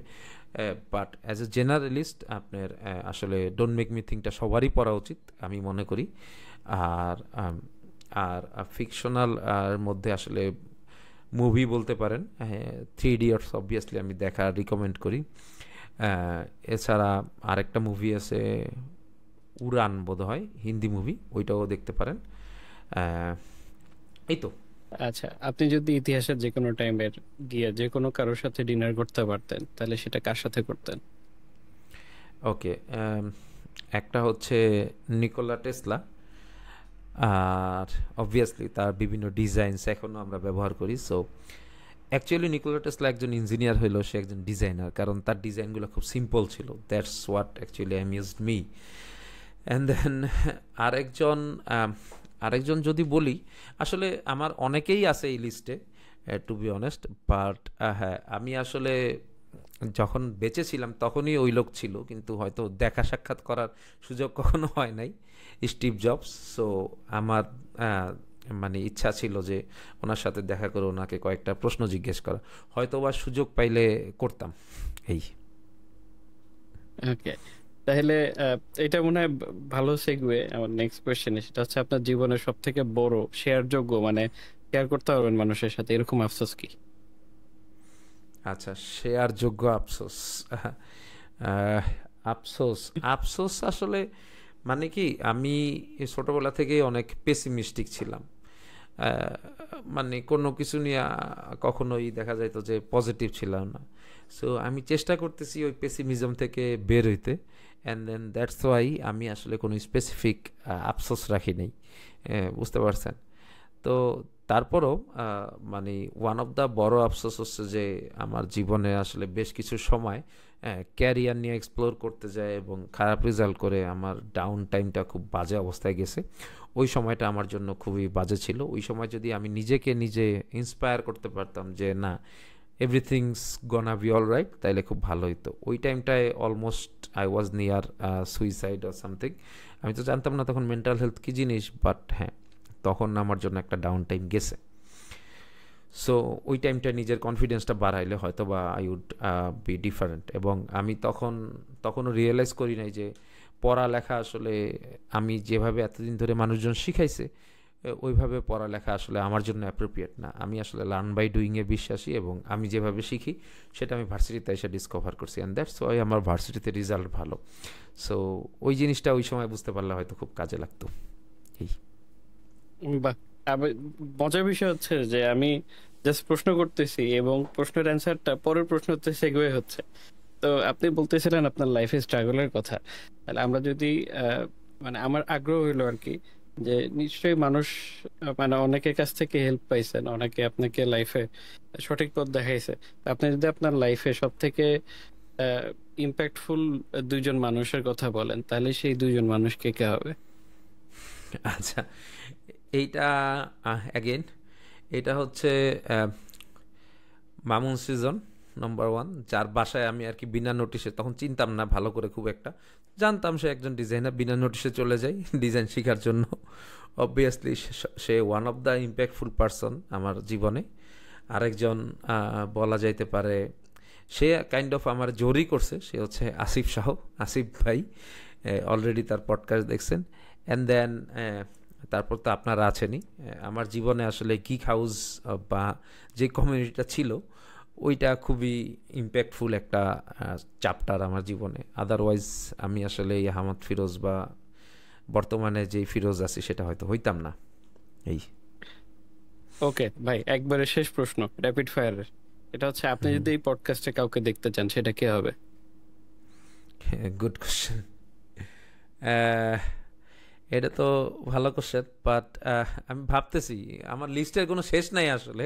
বাট অ্যাজ এ জেনারেলিস্ট আপনার আসলে ডোন্ট মেক মি থিঙ্কটা সবারই পড়া উচিত আমি মনে করি। আর আর ফিকশনাল মধ্যে আসলে মুভি বলতে পারেন, হ্যাঁ, 3 ইডিয়টস অবভিয়াসলি আমি দেখা রিকমেন্ড করি। এছাড়া আরেকটা মুভি আছে উড়ান বোধহয়, হিন্দি মুভি, ওইটাও দেখতে পারেন। আহ, এই তো। আচ্ছা, আপনি যদি ইতিহাসের যে কোনো টাইমের গিয়ে যে কোনো কারোর সাথে ডিনার করতে পারতেন তাহলে সেটা কার সাথে করতেন? ওকে, একটা হচ্ছে নিকোলা টেসলা। আর অবভিয়াসলি তার বিভিন্ন ডিজাইনস এখনও আমরা ব্যবহার করি। সো অ্যাকচুয়ালি নিকোলা টেসলা একজন ইঞ্জিনিয়ার হইলেও সে একজন ডিজাইনার, কারণ তার ডিজাইনগুলো খুব সিম্পল ছিল। That's what actually amused me. And then আরেকজন আম, আরেকজন যদি বলি, আসলে আমার অনেকেই আছে এই লিস্টে, টু বি অনেস্ট, বাট হ্যাঁ, আমি আসলে যখন বেঁচে ছিলাম তখনই ওই লোক ছিল, কিন্তু হয়তো দেখা সাক্ষাৎ করার সুযোগ কখনো হয় নাই, স্টিভ জবস। সো আমার আহ, মানে ইচ্ছা ছিল যে ওনার সাথে দেখা করে ওনাকে কয়েকটা প্রশ্ন জিজ্ঞেস করা, হয়তো বা সুযোগ পাইলে করতাম। এই ওকে, তাহলে আহ, এটা মনে হয় ভালো সেগওয়ে আমার নেক্সট কোয়েশ্চেনে। সেটা হচ্ছে আপনার জীবনের সব থেকে বড় শেয়ার যোগ্য, মানে শেয়ার করতে পারবেন মানুষের সাথে এরকম আফসোস কি? আচ্ছা, শেয়ার যোগ্য আফসোস। আহ, আফসোস আফসোস আসলে মানে কি, আমি এই ছোটবেলা থেকেই অনেক পেসিমিস্টিক ছিলাম। আহ, মানে কোনো কিছু নিয়ে কখনোই দেখা যাইতো যে পজিটিভ ছিলাম না। সো আমি চেষ্টা করতেছি ওই পেসিমিজম থেকে বের হইতে, অ্যান্ড দেন দ্যাটস ওয়াই আমি আসলে কোনো স্পেসিফিক আফসোস রাখি নাই। বুঝতে পারছেন? তো তারপরও মানে ওয়ান অফ দ্য বড় আফসোস হচ্ছে যে আমার জীবনে আসলে বেশ কিছু সময় ক্যারিয়ার নিয়ে এক্সপ্লোর করতে যায় এবং খারাপ রেজাল্ট করে আমার ডাউন টাইমটা খুব বাজে অবস্থায় গেছে। ওই সময়টা আমার জন্য খুবই বাজে ছিল। ওই সময় যদি আমি নিজেকে নিজে ইন্সপায়ার করতে পারতাম যে না, এভরিথিংস গনা বি অল রাইট, তাইলে খুব ভালো হতো। ওই টাইমটায় almost I was near suicide or something. আমি তো জানতাম না তখন মেন্টাল হেলথ কী জিনিস, বাট হ্যাঁ, তখন আমার জন্য একটা ডাউন টাইম গেছে। সো ওই টাইমটা নিজের কনফিডেন্সটা বাড়াইলে হয়তো বা আই উড বি ডিফারেন্ট। এবং আমি তখনও রিয়েলাইজ করি নাই যে পড়ালেখা আসলে আমি যেভাবে এতদিন ধরে মানুষজন শিখাইছে ওইভাবে পড়ালেখা আসলে আমার জন্য অ্যাপ্রোপ্রিয়েট না। আমি আসলে লার্ন বাই ডুইংয়ে বিশ্বাসী এবং আমি যেভাবে শিখি সেটা আমি ভার্সিটিতে এসে ডিসকভার করছি, অ্যান্ড দ্যাটস ওয়াই আমার ভার্সিটিতে রেজাল্ট ভালো। সো ওই জিনিসটা ওই সময় বুঝতে পারলে হয়তো খুব কাজে লাগতো। এই বাহ, মজার বিষয় হচ্ছে যে আমি জাস্ট প্রশ্ন করতেছি এবং প্রশ্নের অ্যান্সারটা পরের প্রশ্নতে সেগুয়ে হচ্ছে। তো আপনি বলতেছিলেন আপনার লাইফে স্ট্রাগলের কথা, তাহলে আমরা যদি মানে আমার আগ্রহ হইলো আর কি, যে নিশ্চয়ই মানুষ মানে অনেকের কাছ থেকে হেল্প পাইছেন, অনেকে আপনাকে লাইফে সঠিক পথ দেখাইছে। তো আপনি যদি আপনার লাইফে সব থেকে ইম্প্যাক্টফুল দুইজন মানুষের কথা বলেন, তাহলে সেই দুইজন মানুষ কে কে হবে? আচ্ছা, এইটা অ্যাগেন এটা হচ্ছে মামুন সিজন নাম্বার ওয়ান, যার বাসায় আমি আর কি বিনা নোটিশে, তখন চিনতাম না ভালো করে খুব একটা, জানতাম সে একজন ডিজাইনার, বিনা নোটিশে চলে যাই ডিজাইন শেখার জন্য। Obviously say one of the impactful person আমার জীবনে। আরেকজন বলা যাইতে পারে সে কাইন্ড অফ আমার জোরই করছে, সে হচ্ছে আসিফ শাহ, আসিফ ভাই। অলরেডি তার পডকাস্ট দেখছেন। অ্যান্ড দেন তারপর তো আপনারা আছেনই। আমার জীবনে আসলে গিক হাউস বা যে কমিউনিটিটা ছিল ওইটা খুবই ইম্প্যাক্টফুল একটা চ্যাপ্টার আমার জীবনে। আদারওয়াইজ আমি আসলে এই আহমদ ফিরোজ বা বর্তমানে যেই ফিরোজ আছি সেটা হয়তো হইতাম না। এই ওকে ভাই, একবারে শেষ প্রশ্ন, র্যাপিড ফায়ারের। এটা হচ্ছে, আপনি যদি এই পডকাস্টে কাউকে দেখতে চান, সেটা কে হবে? Good question. এটা তো ভালো কোশ্চেন, বাট আমি ভাবতেছি, আমার লিস্টের কোনো শেষ নাই আসলে।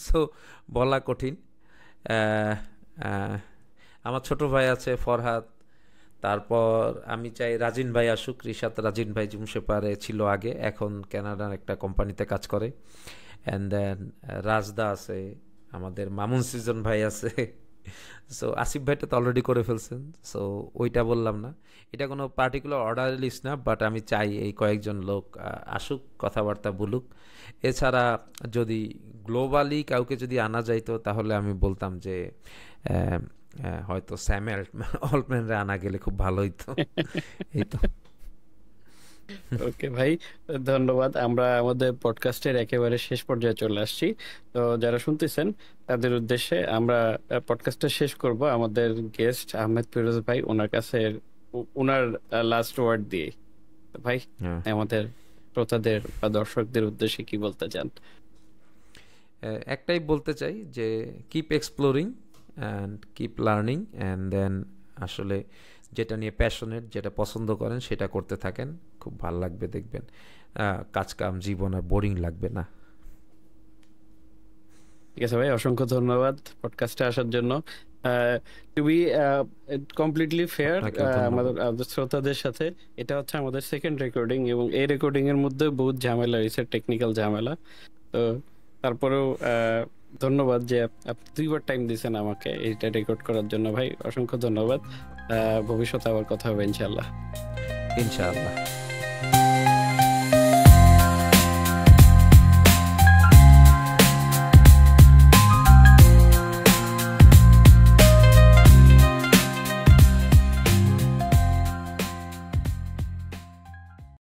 সো বলা কঠিন। আহ, আহ, আমার ছোট ভাই আছে ফরহাদ, তারপর আমি চাই রাজিন ভাই আসুক, রিশাদ রাজিন ভাই জুমশেপারে ছিল আগে, এখন কানাডার একটা কোম্পানিতে কাজ করে। অ্যান্ড দেন রাজদা আছে, আমাদের মামুন সিজন ভাই আছে। সো আসিফ ভাইটা তো অলরেডি করে ফেলছেন, সো ওইটা বললাম না। এটা কোনো পার্টিকুলার অর্ডার লিস্ট না, বাট আমি চাই এই কয়েকজন লোক আসুক, কথাবার্তা বলুক। এছাড়া যদি গ্লোবালি কাউকে যদি আনা যাইতো তাহলে আমি বলতাম যে হয়তো স্যাম অল্টম্যানরে আনা গেলে খুব ভালো হইতো। এই তো। ওকে ভাই, ধন্যবাদ। আমরা আমাদের পডকাস্টের একেবারে শেষ পর্যায়ে চলে আসছি। তো যারা শুনতেছেন তাদের উদ্দেশ্যে আমরা পডকাস্টটা শেষ করব আমাদের গেস্ট আহমেদ ফিরোজ ভাই, ওনার কাছে ওনার লাস্ট ওয়ার্ড দিয়ে। ভাই, আমাদের শ্রোতাদের বা দর্শকদের উদ্দেশ্যে কি বলতে চান? একটাই বলতে চাই যে keep exploring and keep learning, and then আসলে যেটা নিয়ে প্যাশনেট, যেটা পছন্দ করেন সেটা করতে থাকেন, খুব ভালো লাগবে, দেখবেন কাজ কাম জীবন আর বোরিং লাগবে না। ঠিক আছে ভাই, অসংখ্য ধন্যবাদ পডকাস্টে আসার জন্য। টু বি কমপ্লিটলি ফেয়ার আমাদের শ্রোতাদের সাথে, এটা হচ্ছে আমাদের সেকেন্ড রেকর্ডিং এবং এই রেকর্ডিং এর মধ্যে বহুত ঝামেলা হয়েছে, টেকনিক্যাল ঝামেলা। তো তারপরেও ধন্যবাদ যে আপনি দুইবার টাইম দিয়েছেন আমাকে এইটা রেকর্ড করার জন্য। ভাই অসংখ্য ধন্যবাদ। ভবিষ্যতে আবার কথা হবে ইনশাল্লাহ। ইনশাআল্লাহ।